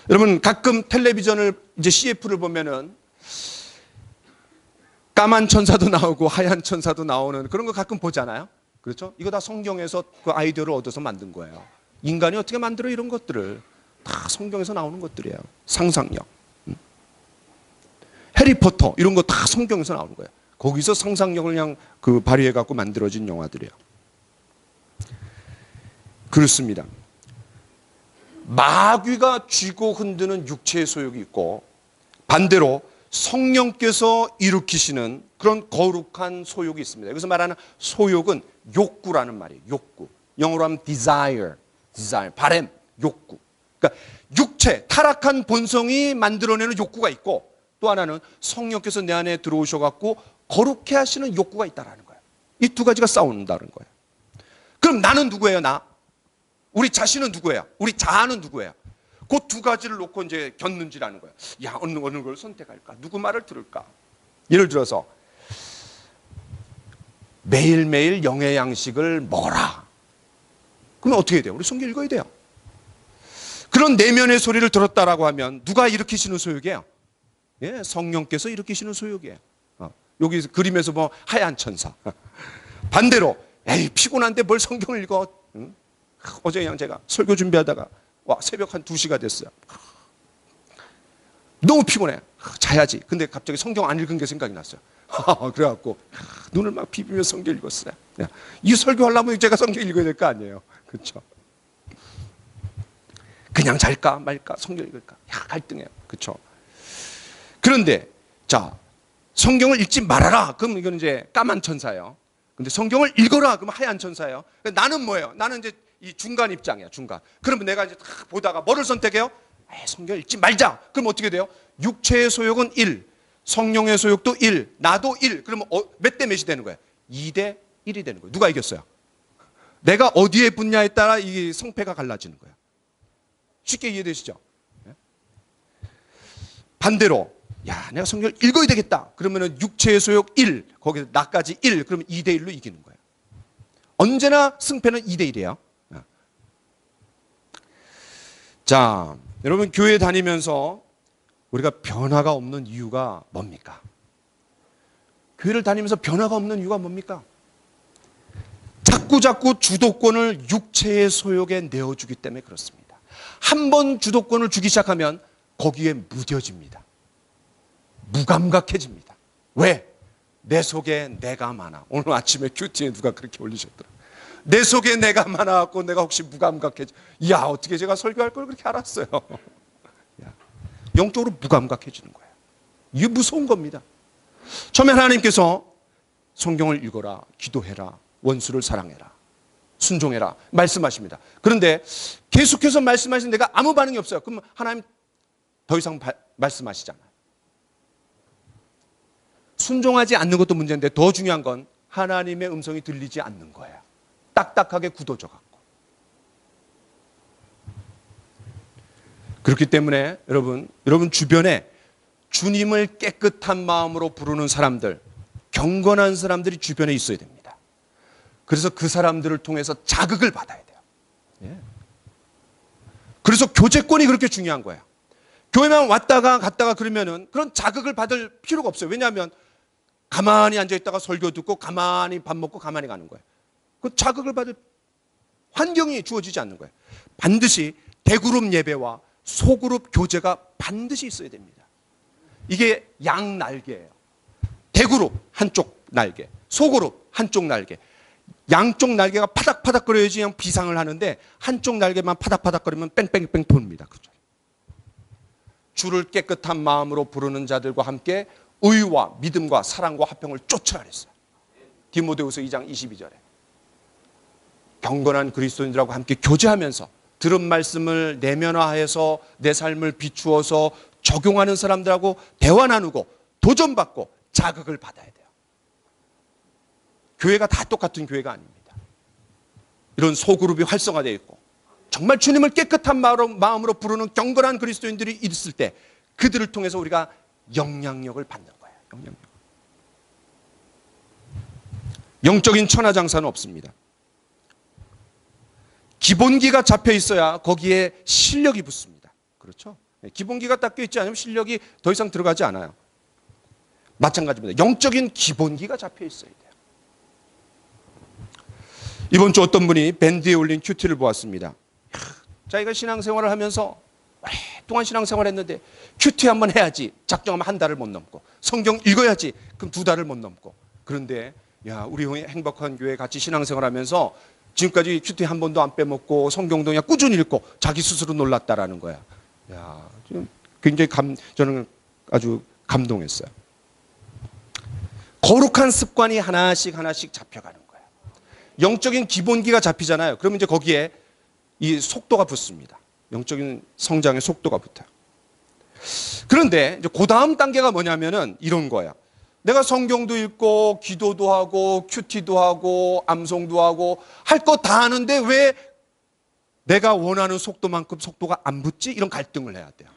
여러분 가끔 텔레비전을 이제 CF를 보면은 까만 천사도 나오고 하얀 천사도 나오는 그런 거 가끔 보잖아요. 그렇죠? 이거 다 성경에서 그 아이디어를 얻어서 만든 거예요. 인간이 어떻게 만들어 이런 것들을. 다 성경에서 나오는 것들이에요. 상상력. 해리포터 이런 거 다 성경에서 나오는 거예요. 거기서 상상력을 그냥 그 발휘해 갖고 만들어진 영화들이에요. 그렇습니다. 마귀가 쥐고 흔드는 육체의 소욕이 있고 반대로 성령께서 일으키시는 그런 거룩한 소욕이 있습니다. 여기서 말하는 소욕은 욕구라는 말이에요. 욕구. 영어로 하면 desire, 바람, 욕구. 그러니까 육체, 타락한 본성이 만들어내는 욕구가 있고 또 하나는 성령께서 내 안에 들어오셔갖고 거룩해 하시는 욕구가 있다는 거예요. 이 두 가지가 싸운다는 거예요. 그럼 나는 누구예요? 나? 우리 자신은 누구예요? 우리 자아는 누구예요? 그 두 가지를 놓고 이제 견눈질하는 거예요. 야, 어느 걸 선택할까? 누구 말을 들을까? 예를 들어서 매일매일 영의 양식을 먹어라. 그러면 어떻게 해야 돼요? 우리 성경 읽어야 돼요. 그런 내면의 소리를 들었다라고 하면 누가 일으키시는 소욕이에요? 예, 성령께서 일으키시는 소욕이에요. 여기 그림에서 뭐 하얀 천사. 반대로 에이 피곤한데 뭘 성경을 읽어? 응? 어제 그냥 제가 설교 준비하다가 와 새벽 한 2시가 됐어요. 너무 피곤해. 자야지. 근데 갑자기 성경 안 읽은 게 생각이 났어요. 그래갖고 눈을 막 비비며 성경 읽었어요. 이 설교하려면 제가 성경 읽어야 될 거 아니에요. 그렇죠? 그냥 잘까 말까 성경 읽을까 갈등해요. 그렇죠? 그런데 자 성경을 읽지 말아라. 그럼 이건 이제 까만 천사예요. 근데 성경을 읽어라. 그럼 하얀 천사예요. 나는 뭐예요? 나는 이제 이 중간 입장이야. 중간. 그러면 내가 이제 딱 보다가 뭐를 선택해요? 성경 읽지 말자. 그럼 어떻게 돼요? 육체의 소욕은 1, 성령의 소욕도 1, 나도 1. 그러면 몇 대 몇이 되는 거예요? 2대 1이 되는 거예요. 누가 이겼어요? 내가 어디에 붙냐에 따라 이 성패가 갈라지는 거예요. 쉽게 이해되시죠? 반대로 야 내가 성경을 읽어야 되겠다. 그러면 육체의 소욕 1, 거기서 나까지 1, 그러면 2대 1로 이기는 거예요. 언제나 승패는 2대 1이에요. 자, 여러분 교회 다니면서 우리가 변화가 없는 이유가 뭡니까? 교회를 다니면서 변화가 없는 이유가 뭡니까? 자꾸 주도권을 육체의 소욕에 내어주기 때문에 그렇습니다. 한 번 주도권을 주기 시작하면 거기에 무뎌집니다. 무감각해집니다. 왜? 내 속에 내가 많아. 오늘 아침에 큐티에 누가 그렇게 올리셨더라. 내 속에 내가 많아갖고 내가 혹시 무감각해져. 야 어떻게 제가 설교할 걸 그렇게 알았어요. 영적으로 무감각해지는 거예요. 이게 무서운 겁니다. 처음에 하나님께서 성경을 읽어라, 기도해라, 원수를 사랑해라, 순종해라 말씀하십니다. 그런데 계속해서 말씀하시는 내가 아무 반응이 없어요. 그럼 하나님 더 이상 말씀하시잖아요. 순종하지 않는 것도 문제인데 더 중요한 건 하나님의 음성이 들리지 않는 거예요. 딱딱하게 굳어져 갖고. 그렇기 때문에 여러분 주변에 주님을 깨끗한 마음으로 부르는 사람들, 경건한 사람들이 주변에 있어야 됩니다. 그래서 그 사람들을 통해서 자극을 받아야 돼요. 예. 그래서 교제권이 그렇게 중요한 거예요. 교회만 왔다가 갔다가 그러면은 그런 자극을 받을 필요가 없어요. 왜냐하면 가만히 앉아있다가 설교 듣고 가만히 밥 먹고 가만히 가는 거예요. 그 자극을 받을 환경이 주어지지 않는 거예요. 반드시 대그룹 예배와 소그룹 교제가 반드시 있어야 됩니다. 이게 양 날개예요. 대그룹 한쪽 날개, 소그룹 한쪽 날개. 양쪽 날개가 파닥파닥거려야지 그냥 비상을 하는데 한쪽 날개만 파닥파닥거리면 뺑뺑뺑 돕니다. 그죠? 주를 깨끗한 마음으로 부르는 자들과 함께 의와 믿음과 사랑과 화평을 쫓으라 그랬어요. 디모데후서 2장 22절에. 경건한 그리스도인들하고 함께 교제하면서 들은 말씀을 내면화해서 내 삶을 비추어서 적용하는 사람들하고 대화 나누고 도전받고 자극을 받아야 돼요. 교회가 다 똑같은 교회가 아닙니다. 이런 소그룹이 활성화되어 있고 정말 주님을 깨끗한 마음으로 부르는 경건한 그리스도인들이 있을 때 그들을 통해서 우리가 영향력을 받는 거예요. 영향력. 영적인 천하장사는 없습니다. 기본기가 잡혀 있어야 거기에 실력이 붙습니다. 그렇죠? 기본기가 닦여 있지 않으면 실력이 더 이상 들어가지 않아요. 마찬가지입니다. 영적인 기본기가 잡혀 있어야 돼요. 이번 주 어떤 분이 밴드에 올린 큐티를 보았습니다. 자기가 신앙생활을 하면서 오랫동안 신앙생활을 했는데 큐티 한번 해야지 작정하면 한 달을 못 넘고, 성경 읽어야지 그럼 2달을 못 넘고, 그런데 야, 우리 행복한 교회 같이 신앙생활하면서 지금까지 큐티 한 번도 안 빼먹고 성경도 그냥 꾸준히 읽고 자기 스스로 놀랐다라는 거야. 야, 지금 굉장히 저는 아주 감동했어요. 거룩한 습관이 하나씩 잡혀가는 거예요. 영적인 기본기가 잡히잖아요. 그러면 이제 거기에 이 속도가 붙습니다. 영적인 성장의 속도가 붙어요. 그런데 이제 그 다음 단계가 뭐냐면은 이런 거야. 내가 성경도 읽고 기도도 하고 큐티도 하고 암송도 하고 할 거 다 하는데 왜 내가 원하는 속도만큼 속도가 안 붙지? 이런 갈등을 해야 돼요.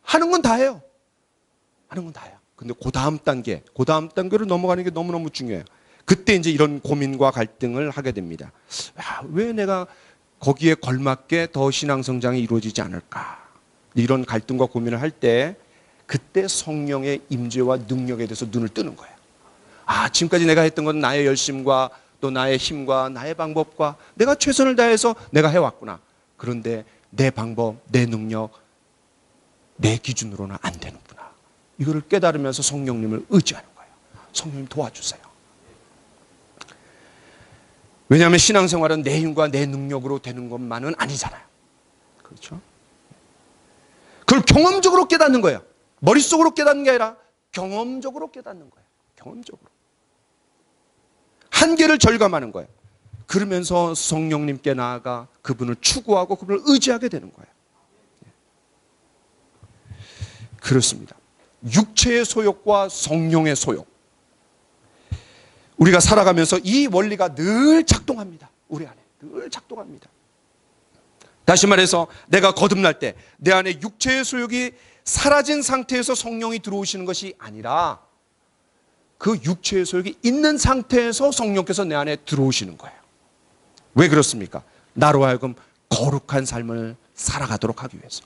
하는 건 다 해요. 하는 건 다 해요. 근데 그 다음 단계로 넘어가는 게 너무너무 중요해요. 그때 이제 이런 고민과 갈등을 하게 됩니다. 야, 왜 내가 거기에 걸맞게 더 신앙 성장이 이루어지지 않을까? 이런 갈등과 고민을 할 때 그때 성령의 임재와 능력에 대해서 눈을 뜨는 거예요. 아, 지금까지 내가 했던 건 나의 열심과 또 나의 힘과 나의 방법과 내가 최선을 다해서 내가 해왔구나. 그런데 내 방법, 내 능력, 내 기준으로는 안 되는구나. 이거를 깨달으면서 성령님을 의지하는 거예요. 성령님 도와주세요. 왜냐하면 신앙생활은 내 힘과 내 능력으로 되는 것만은 아니잖아요. 그렇죠? 그걸 경험적으로 깨닫는 거예요. 머릿속으로 깨닫는 게 아니라 경험적으로 깨닫는 거예요. 경험적으로. 한계를 절감하는 거예요. 그러면서 성령님께 나아가 그분을 추구하고 그분을 의지하게 되는 거예요. 그렇습니다. 육체의 소욕과 성령의 소욕. 우리가 살아가면서 이 원리가 늘 작동합니다. 우리 안에 늘 작동합니다. 다시 말해서 내가 거듭날 때 내 안에 육체의 소욕이 사라진 상태에서 성령이 들어오시는 것이 아니라 그 육체의 소욕이 있는 상태에서 성령께서 내 안에 들어오시는 거예요. 왜 그렇습니까? 나로 하여금 거룩한 삶을 살아가도록 하기 위해서.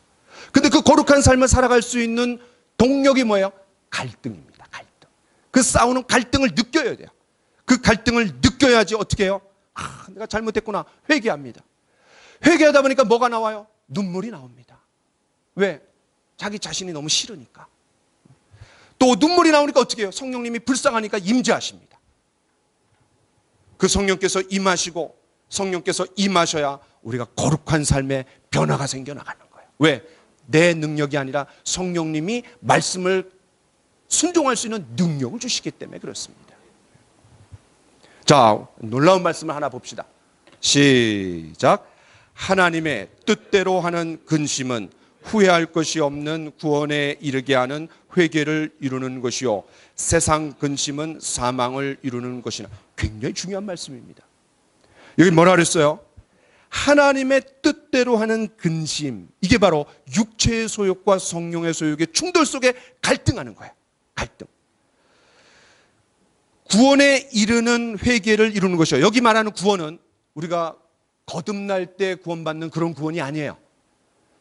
근데 그 거룩한 삶을 살아갈 수 있는 동력이 뭐예요? 갈등입니다. 갈등. 그 싸우는 갈등을 느껴야 돼요. 그 갈등을 느껴야지 어떻게 해요? 아, 내가 잘못했구나. 회개합니다. 회개하다 보니까 뭐가 나와요? 눈물이 나옵니다. 왜? 자기 자신이 너무 싫으니까. 또 눈물이 나오니까 어떻게 해요? 성령님이 불쌍하니까 임재하십니다. 그 성령께서 임하시고 성령께서 임하셔야 우리가 거룩한 삶에 변화가 생겨나가는 거예요. 왜? 내 능력이 아니라 성령님이 말씀을 순종할 수 있는 능력을 주시기 때문에 그렇습니다. 자, 놀라운 말씀을 하나 봅시다. 시작. 하나님의 뜻대로 하는 근심은 후회할 것이 없는 구원에 이르게 하는 회개를 이루는 것이요 세상 근심은 사망을 이루는 것이나. 굉장히 중요한 말씀입니다. 여기 뭐라 그랬어요? 하나님의 뜻대로 하는 근심. 이게 바로 육체의 소욕과 성령의 소욕의 충돌 속에 갈등하는 거예요. 갈등. 구원에 이르는 회개를 이루는 것이요. 여기 말하는 구원은 우리가 거듭날 때 구원받는 그런 구원이 아니에요.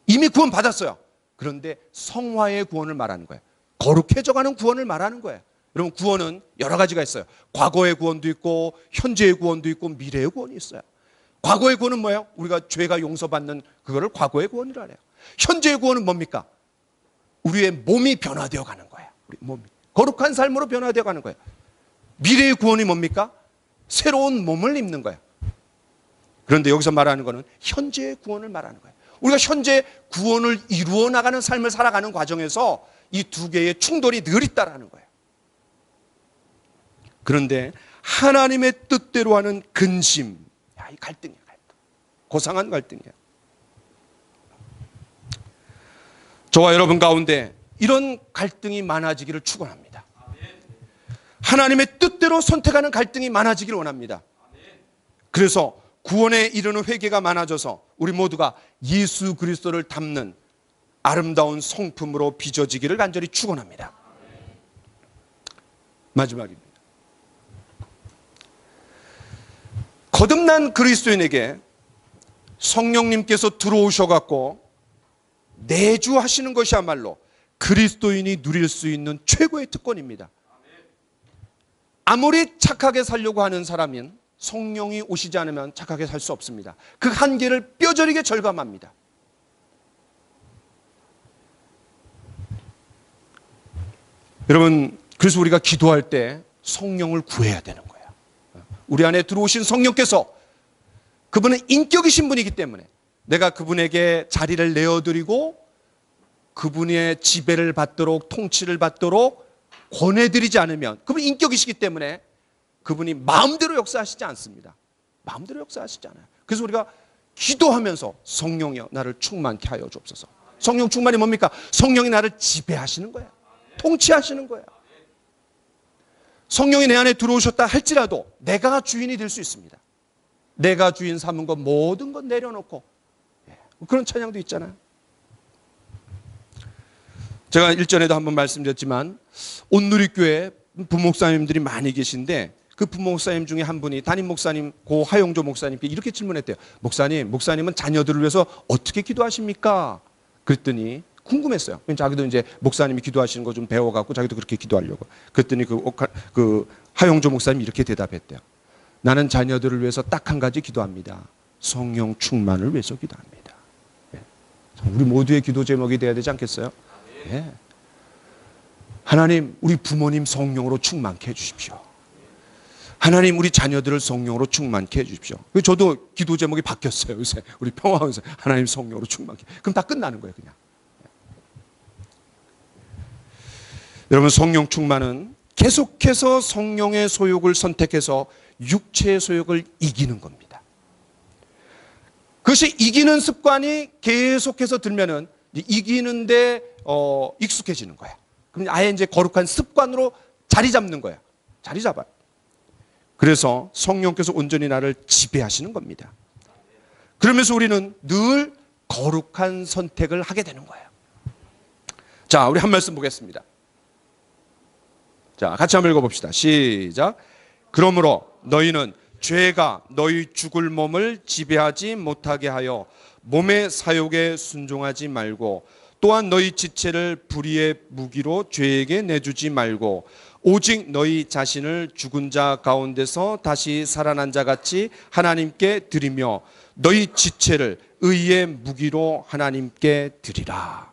이미 구원 받았어요. 그런데 성화의 구원을 말하는 거예요. 거룩해져가는 구원을 말하는 거예요. 여러분, 구원은 여러 가지가 있어요. 과거의 구원도 있고 현재의 구원도 있고 미래의 구원이 있어요. 과거의 구원은 뭐예요? 우리가 죄가 용서받는 그거를 과거의 구원이라 해요. 현재의 구원은 뭡니까? 우리의 몸이 변화되어 가는 거예요. 우리 몸이 거룩한 삶으로 변화되어 가는 거예요. 미래의 구원이 뭡니까? 새로운 몸을 입는 거예요. 그런데 여기서 말하는 거는 현재의 구원을 말하는 거예요. 우리가 현재 구원을 이루어 나가는 삶을 살아가는 과정에서 이 두 개의 충돌이 늘 있다라는 거예요. 그런데 하나님의 뜻대로 하는 근심, 야, 이 갈등이야, 갈등. 고상한 갈등이야. 저와 여러분 가운데 이런 갈등이 많아지기를 축원합니다. 하나님의 뜻대로 선택하는 갈등이 많아지기를 원합니다. 그래서 구원에 이르는 회개가 많아져서 우리 모두가 예수 그리스도를 닮는 아름다운 성품으로 빚어지기를 간절히 축원합니다. 마지막입니다. 거듭난 그리스도인에게 성령님께서 들어오셔갖고 내주하시는 것이야말로 그리스도인이 누릴 수 있는 최고의 특권입니다. 아무리 착하게 살려고 하는 사람은 성령이 오시지 않으면 착하게 살 수 없습니다. 그 한계를 뼈저리게 절감합니다. 여러분, 그래서 우리가 기도할 때 성령을 구해야 되는 거예요. 우리 안에 들어오신 성령께서, 그분은 인격이신 분이기 때문에 내가 그분에게 자리를 내어드리고 그분의 지배를 받도록, 통치를 받도록 권해드리지 않으면, 그분이 인격이시기 때문에 그분이 마음대로 역사하시지 않습니다. 마음대로 역사하시지 않아요. 그래서 우리가 기도하면서 성령이여 나를 충만케 하여 주옵소서. 성령 충만이 뭡니까? 성령이 나를 지배하시는 거예요. 통치하시는 거예요. 성령이 내 안에 들어오셨다 할지라도 내가 주인이 될 수 있습니다. 내가 주인 삼은 것 모든 것 내려놓고, 그런 찬양도 있잖아요. 제가 일전에도 한번 말씀드렸지만 온누리교회 부목사님들이 많이 계신데 그 부목사님 중에 한 분이 담임 목사님 고 하용조 목사님께 이렇게 질문했대요. 목사님은 자녀들을 위해서 어떻게 기도하십니까? 그랬더니 궁금했어요. 자기도 이제 목사님이 기도하시는 거 좀 배워갖고 자기도 그렇게 기도하려고. 그랬더니 그 하용조 목사님이 이렇게 대답했대요. 나는 자녀들을 위해서 딱 한 가지 기도합니다. 성령 충만을 위해서 기도합니다. 우리 모두의 기도 제목이 돼야 되지 않겠어요? 네. 하나님, 우리 부모님 성령으로 충만케 해주십시오. 하나님, 우리 자녀들을 성령으로 충만케 해주십시오. 저도 기도 제목이 바뀌었어요. 요새 우리 평화원에서 하나님 성령으로 충만케. 그럼 다 끝나는 거예요, 그냥. 여러분, 성령 충만은 계속해서 성령의 소욕을 선택해서 육체의 소욕을 이기는 겁니다. 그것이 이기는 습관이 계속해서 들면은 이기는데 익숙해지는 거야. 그럼 아예 이제 거룩한 습관으로 자리 잡는 거야. 자리 잡아요. 그래서 성령께서 온전히 나를 지배하시는 겁니다. 그러면서 우리는 늘 거룩한 선택을 하게 되는 거예요. 자, 우리 한 말씀 보겠습니다. 자, 같이 한번 읽어봅시다. 시작. 그러므로 너희는 죄가 너희 죽을 몸을 지배하지 못하게 하여 몸의 사욕에 순종하지 말고, 또한 너희 지체를 불의의 무기로 죄에게 내주지 말고, 오직 너희 자신을 죽은 자 가운데서 다시 살아난 자 같이 하나님께 드리며 너희 지체를 의의 무기로 하나님께 드리라.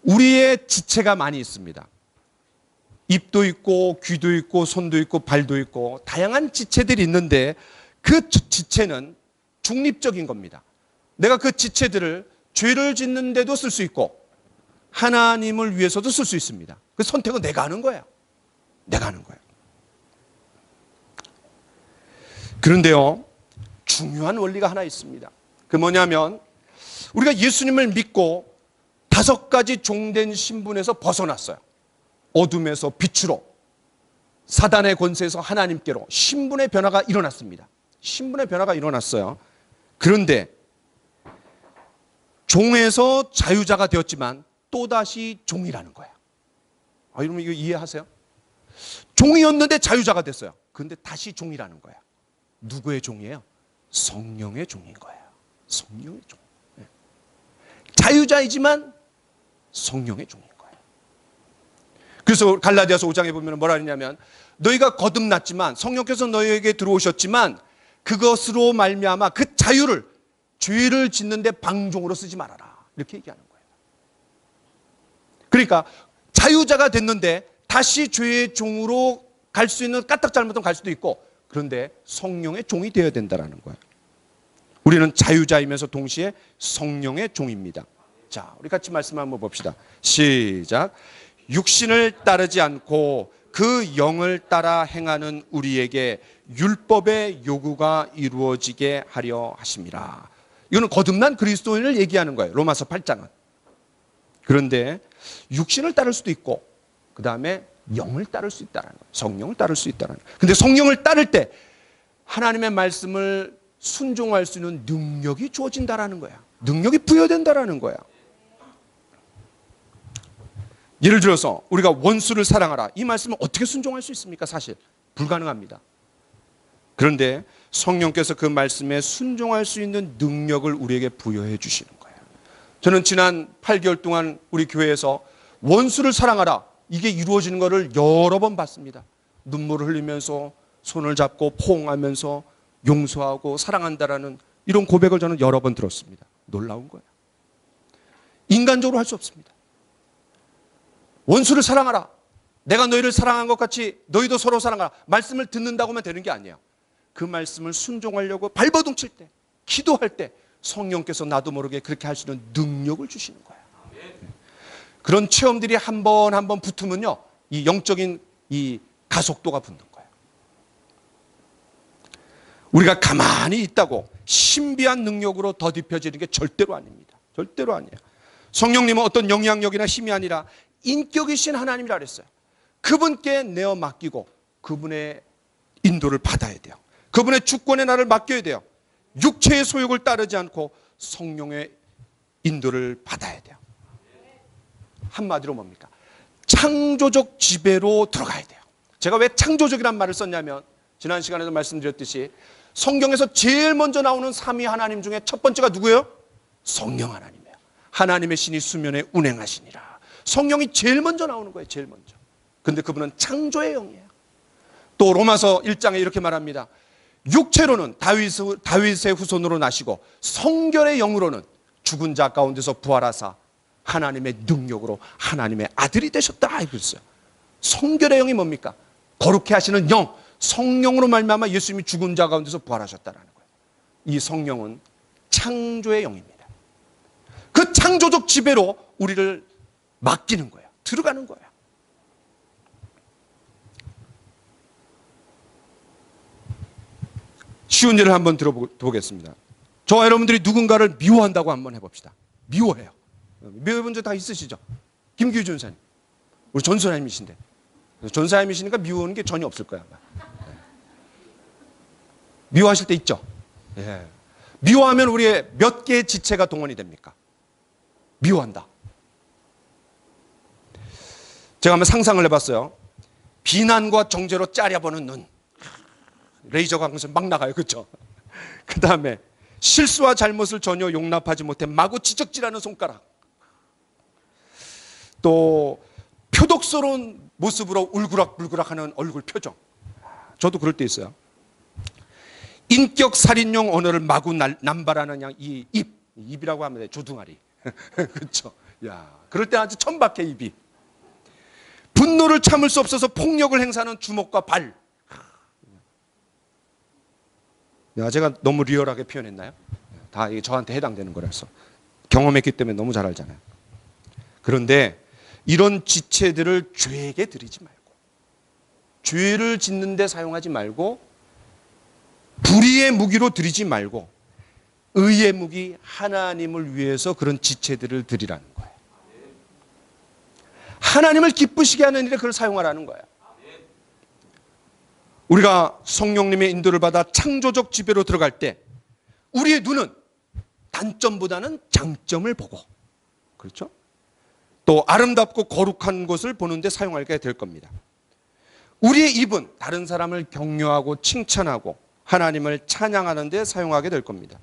우리의 지체가 많이 있습니다. 입도 있고 귀도 있고 손도 있고 발도 있고 다양한 지체들이 있는데 그 지체는 중립적인 겁니다. 내가 그 지체들을 죄를 짓는 데도 쓸 수 있고 하나님을 위해서도 쓸 수 있습니다. 그 선택은 내가 하는 거예요. 내가 하는 거예요. 그런데요, 중요한 원리가 하나 있습니다. 그 뭐냐면 우리가 예수님을 믿고 5가지 종된 신분에서 벗어났어요. 어둠에서 빛으로, 사단의 권세에서 하나님께로 신분의 변화가 일어났습니다. 신분의 변화가 일어났어요. 그런데 종에서 자유자가 되었지만 또다시 종이라는 거예요. 여러분 이거 이해하세요? 종이었는데 자유자가 됐어요. 그런데 다시 종이라는 거예요. 누구의 종이에요? 성령의 종인 거예요. 성령의 종. 자유자이지만 성령의 종인 거예요. 그래서 갈라디아서 5장에 보면 뭐라 하냐면 너희가 거듭났지만 성령께서 너희에게 들어오셨지만 그것으로 말미암아 그 자유를 죄를 짓는데 방종으로 쓰지 말아라. 이렇게 얘기하는 거예요. 그러니까 자유자가 됐는데 다시 죄의 종으로 갈 수 있는 까딱 잘못은 갈 수도 있고, 그런데 성령의 종이 되어야 된다는 거예요. 우리는 자유자이면서 동시에 성령의 종입니다. 자, 우리 같이 말씀 한번 봅시다. 시작. 육신을 따르지 않고 그 영을 따라 행하는 우리에게 율법의 요구가 이루어지게 하려 하심이라. 이거는 거듭난 그리스도인을 얘기하는 거예요. 로마서 8장은. 그런데 육신을 따를 수도 있고 그 다음에 영을 따를 수 있다는 거예요. 성령을 따를 수 있다는 거예요. 근데 성령을 따를 때 하나님의 말씀을 순종할 수 있는 능력이 주어진다라는 거야. 능력이 부여된다라는 거야. 예를 들어서 우리가 원수를 사랑하라. 이 말씀을 어떻게 순종할 수 있습니까? 사실 불가능합니다. 그런데 성령께서 그 말씀에 순종할 수 있는 능력을 우리에게 부여해 주시는 거예요. 저는 지난 8개월 동안 우리 교회에서 원수를 사랑하라. 이게 이루어지는 것을 여러 번 봤습니다. 눈물을 흘리면서 손을 잡고 포옹하면서 용서하고 사랑한다라는 이런 고백을 저는 여러 번 들었습니다. 놀라운 거예요. 인간적으로 할 수 없습니다. 원수를 사랑하라. 내가 너희를 사랑한 것 같이 너희도 서로 사랑하라. 말씀을 듣는다고만 되는 게 아니에요. 그 말씀을 순종하려고 발버둥 칠 때, 기도할 때 성령께서 나도 모르게 그렇게 할 수 있는 능력을 주시는 거예요. 그런 체험들이 한 번 한 번 붙으면요, 이 영적인 이 가속도가 붙는 거예요. 우리가 가만히 있다고 신비한 능력으로 더딥혀지는 게 절대로 아닙니다. 절대로 아니에요. 성령님은 어떤 영향력이나 힘이 아니라 인격이신 하나님이라 그랬어요. 그분께 내어 맡기고 그분의 인도를 받아야 돼요. 그분의 주권에 나를 맡겨야 돼요. 육체의 소욕을 따르지 않고 성령의 인도를 받아야 돼요. 한마디로 뭡니까? 창조적 지배로 들어가야 돼요. 제가 왜 창조적이란 말을 썼냐면 지난 시간에도 말씀드렸듯이 성경에서 제일 먼저 나오는 삼위 하나님 중에 첫 번째가 누구예요? 성령 하나님이에요. 하나님의 신이 수면에 운행하시니라. 성령이 제일 먼저 나오는 거예요. 제일 먼저. 근데 그분은 창조의 영이에요. 또 로마서 1장에 이렇게 말합니다. 육체로는 다윗의 후손으로 나시고 성결의 영으로는 죽은 자 가운데서 부활하사 하나님의 능력으로 하나님의 아들이 되셨다. 이거 있어요. 성결의 영이 뭡니까? 거룩해 하시는 영, 성령으로 말미암아 예수님이 죽은 자 가운데서 부활하셨다는 거예요. 이 성령은 창조의 영입니다. 그 창조적 지배로 우리를 맡기는 거예요. 들어가는 거예요. 쉬운 예를 한번 들어보겠습니다. 저와 여러분들이 누군가를 미워한다고 한번 해봅시다. 미워해요. 미워해본 적 다 있으시죠? 김규 전사님, 우리 전사님이신데, 전사님이시니까 미워하는 게 전혀 없을 거야. 미워하실 때 있죠? 예. 미워하면 우리의 몇 개의 지체가 동원이 됩니까? 미워한다. 제가 한번 상상을 해봤어요. 비난과 정죄로 짜려보는 눈. 레이저 광선 막 나가요. 그렇죠? 그 다음에 실수와 잘못을 전혀 용납하지 못해 마구 지적질하는 손가락. 또 표독스러운 모습으로 울그락불그락하는 얼굴 표정. 저도 그럴 때 있어요. 인격 살인용 언어를 마구 남발하는 이 입이라고 하면 돼. 조둥아리. 그렇죠? 야, 그럴 때 아주 천박해 입이. 분노를 참을 수 없어서 폭력을 행사하는 주먹과 발. 야, 제가 너무 리얼하게 표현했나요? 다 이게 저한테 해당되는 거라서 경험했기 때문에 너무 잘 알잖아요. 그런데 이런 지체들을 죄에게 드리지 말고, 죄를 짓는 데 사용하지 말고, 불의의 무기로 드리지 말고 의의 무기 하나님을 위해서 그런 지체들을 드리라는 거예요. 하나님을 기쁘시게 하는 일에 그걸 사용하라는 거예요. 우리가 성령님의 인도를 받아 창조적 지배로 들어갈 때 우리의 눈은 단점보다는 장점을 보고, 그렇죠? 또 아름답고 거룩한 것을 보는 데 사용하게 될 겁니다. 우리의 입은 다른 사람을 격려하고 칭찬하고 하나님을 찬양하는 데 사용하게 될 겁니다.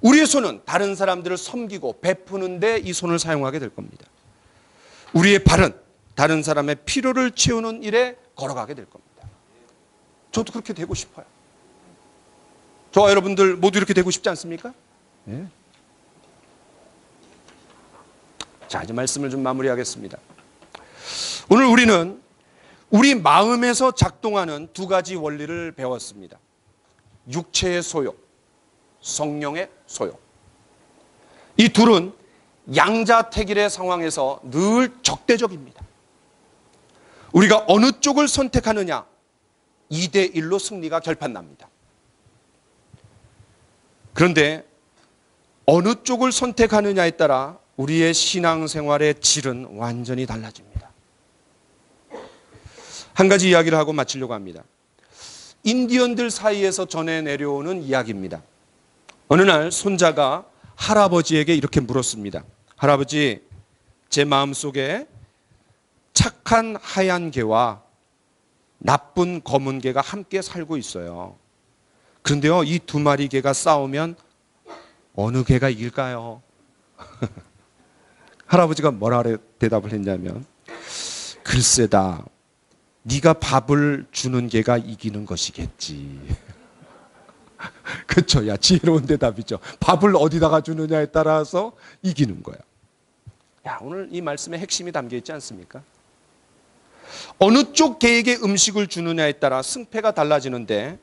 우리의 손은 다른 사람들을 섬기고 베푸는 데 이 손을 사용하게 될 겁니다. 우리의 발은 다른 사람의 필요를 채우는 일에 걸어가게 될 겁니다. 저도 그렇게 되고 싶어요. 저와 여러분들 모두 이렇게 되고 싶지 않습니까? 네. 자, 이제 말씀을 좀 마무리하겠습니다. 오늘 우리는 우리 마음에서 작동하는 두 가지 원리를 배웠습니다. 육체의 소욕, 성령의 소욕. 이 둘은 양자택일의 상황에서 늘 적대적입니다. 우리가 어느 쪽을 선택하느냐, 2대1로 승리가 결판납니다. 그런데 어느 쪽을 선택하느냐에 따라 우리의 신앙생활의 질은 완전히 달라집니다. 한 가지 이야기를 하고 마치려고 합니다. 인디언들 사이에서 전해 내려오는 이야기입니다. 어느 날 손자가 할아버지에게 이렇게 물었습니다. 할아버지, 제 마음속에 착한 하얀 개와 나쁜 검은 개가 함께 살고 있어요. 그런데요, 이 두 마리 개가 싸우면 어느 개가 이길까요? 할아버지가 뭐라 대답을 했냐면, 글쎄다, 네가 밥을 주는 게가 이기는 것이겠지. 그렇죠? 야, 지혜로운 대답이죠. 밥을 어디다가 주느냐에 따라서 이기는 거야. 야, 오늘 이 말씀에 핵심이 담겨 있지 않습니까? 어느 쪽 개에게 음식을 주느냐에 따라 승패가 달라지는데,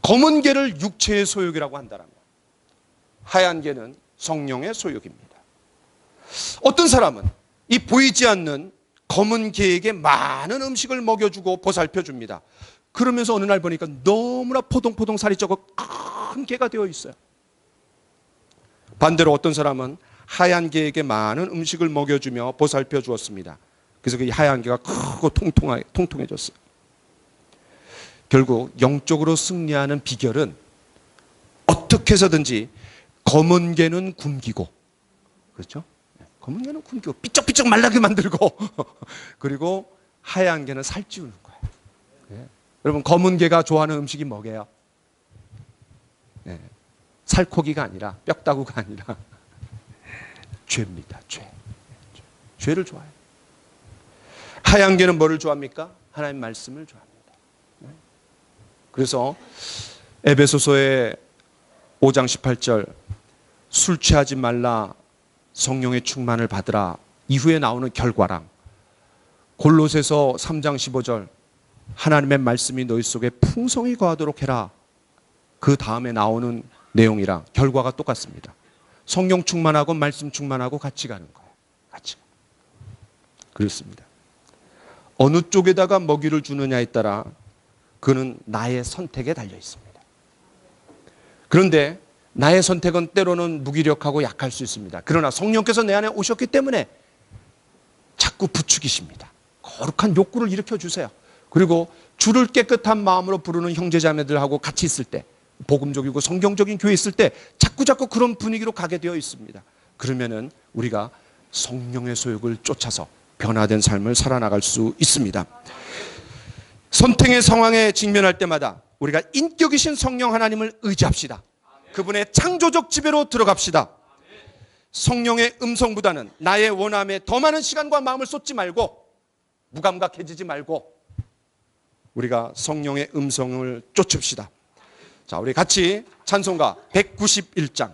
검은 개를 육체의 소욕이라고 한다면 하얀 개는 성령의 소욕입니다. 어떤 사람은 이 보이지 않는 검은 개에게 많은 음식을 먹여주고 보살펴줍니다. 그러면서 어느 날 보니까 너무나 포동포동 살이 쪄고 큰 개가 되어 있어요. 반대로 어떤 사람은 하얀 개에게 많은 음식을 먹여주며 보살펴 주었습니다. 그래서 그 하얀 개가 크고 통통해졌어요. 결국 영적으로 승리하는 비결은 어떻게 해서든지 검은 개는 굶기고, 그렇죠? 검은 개는 굶기고 삐쩍삐쩍 말라게 만들고 그리고 하얀 개는 살찌우는 거예요. 네. 여러분, 검은 개가 좋아하는 음식이 뭐게요? 네. 살코기가 아니라, 뼈다구가 아니라 죄입니다. 죄를 좋아해요. 하얀 개는 뭐를 좋아합니까? 하나님 말씀을 좋아합니다. 네. 그래서 에베소서의 5장 18절 술 취하지 말라, 성령의 충만을 받으라 이후에 나오는 결과랑, 골로새서 3장 15절 하나님의 말씀이 너희 속에 풍성히 거하도록 해라, 그 다음에 나오는 내용이랑 결과가 똑같습니다. 성령 충만하고 말씀 충만하고 같이 가는 거예요. 같이. 그렇습니다. 어느 쪽에다가 먹이를 주느냐에 따라 그는 나의 선택에 달려 있습니다. 그런데 나의 선택은 때로는 무기력하고 약할 수 있습니다. 그러나 성령께서 내 안에 오셨기 때문에 자꾸 부추기십니다. 거룩한 욕구를 일으켜 주세요. 그리고 주를 깨끗한 마음으로 부르는 형제자매들하고 같이 있을 때, 복음적이고 성경적인 교회에 있을 때 자꾸 그런 분위기로 가게 되어 있습니다. 그러면은 우리가 성령의 소욕을 쫓아서 변화된 삶을 살아나갈 수 있습니다. 선택의 상황에 직면할 때마다 우리가 인격이신 성령 하나님을 의지합시다. 그분의 창조적 지배로 들어갑시다. 성령의 음성보다는 나의 원함에 더 많은 시간과 마음을 쏟지 말고, 무감각해지지 말고 우리가 성령의 음성을 쫓읍시다. 자, 우리 같이 찬송가 191장,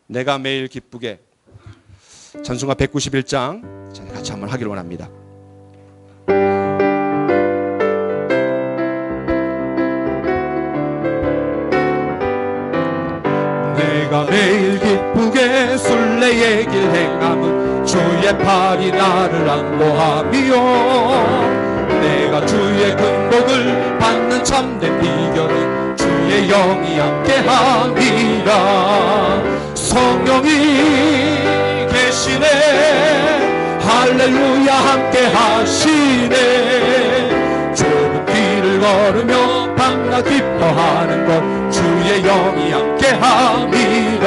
내가 매일 기쁘게, 찬송가 191장 같이 한번 하기를 원합니다. 내가 매일 기쁘게 순례의 길 행함은 주의 팔이 나를 안보하며, 내가 주의 근복을 받는 참된 비결은 주의 영이 함께함이라. 성령이 계시네, 할렐루야 함께하시네. 좁은 길을 걸으며 밤낮 기뻐하는 것 주의 영이 함께함이라.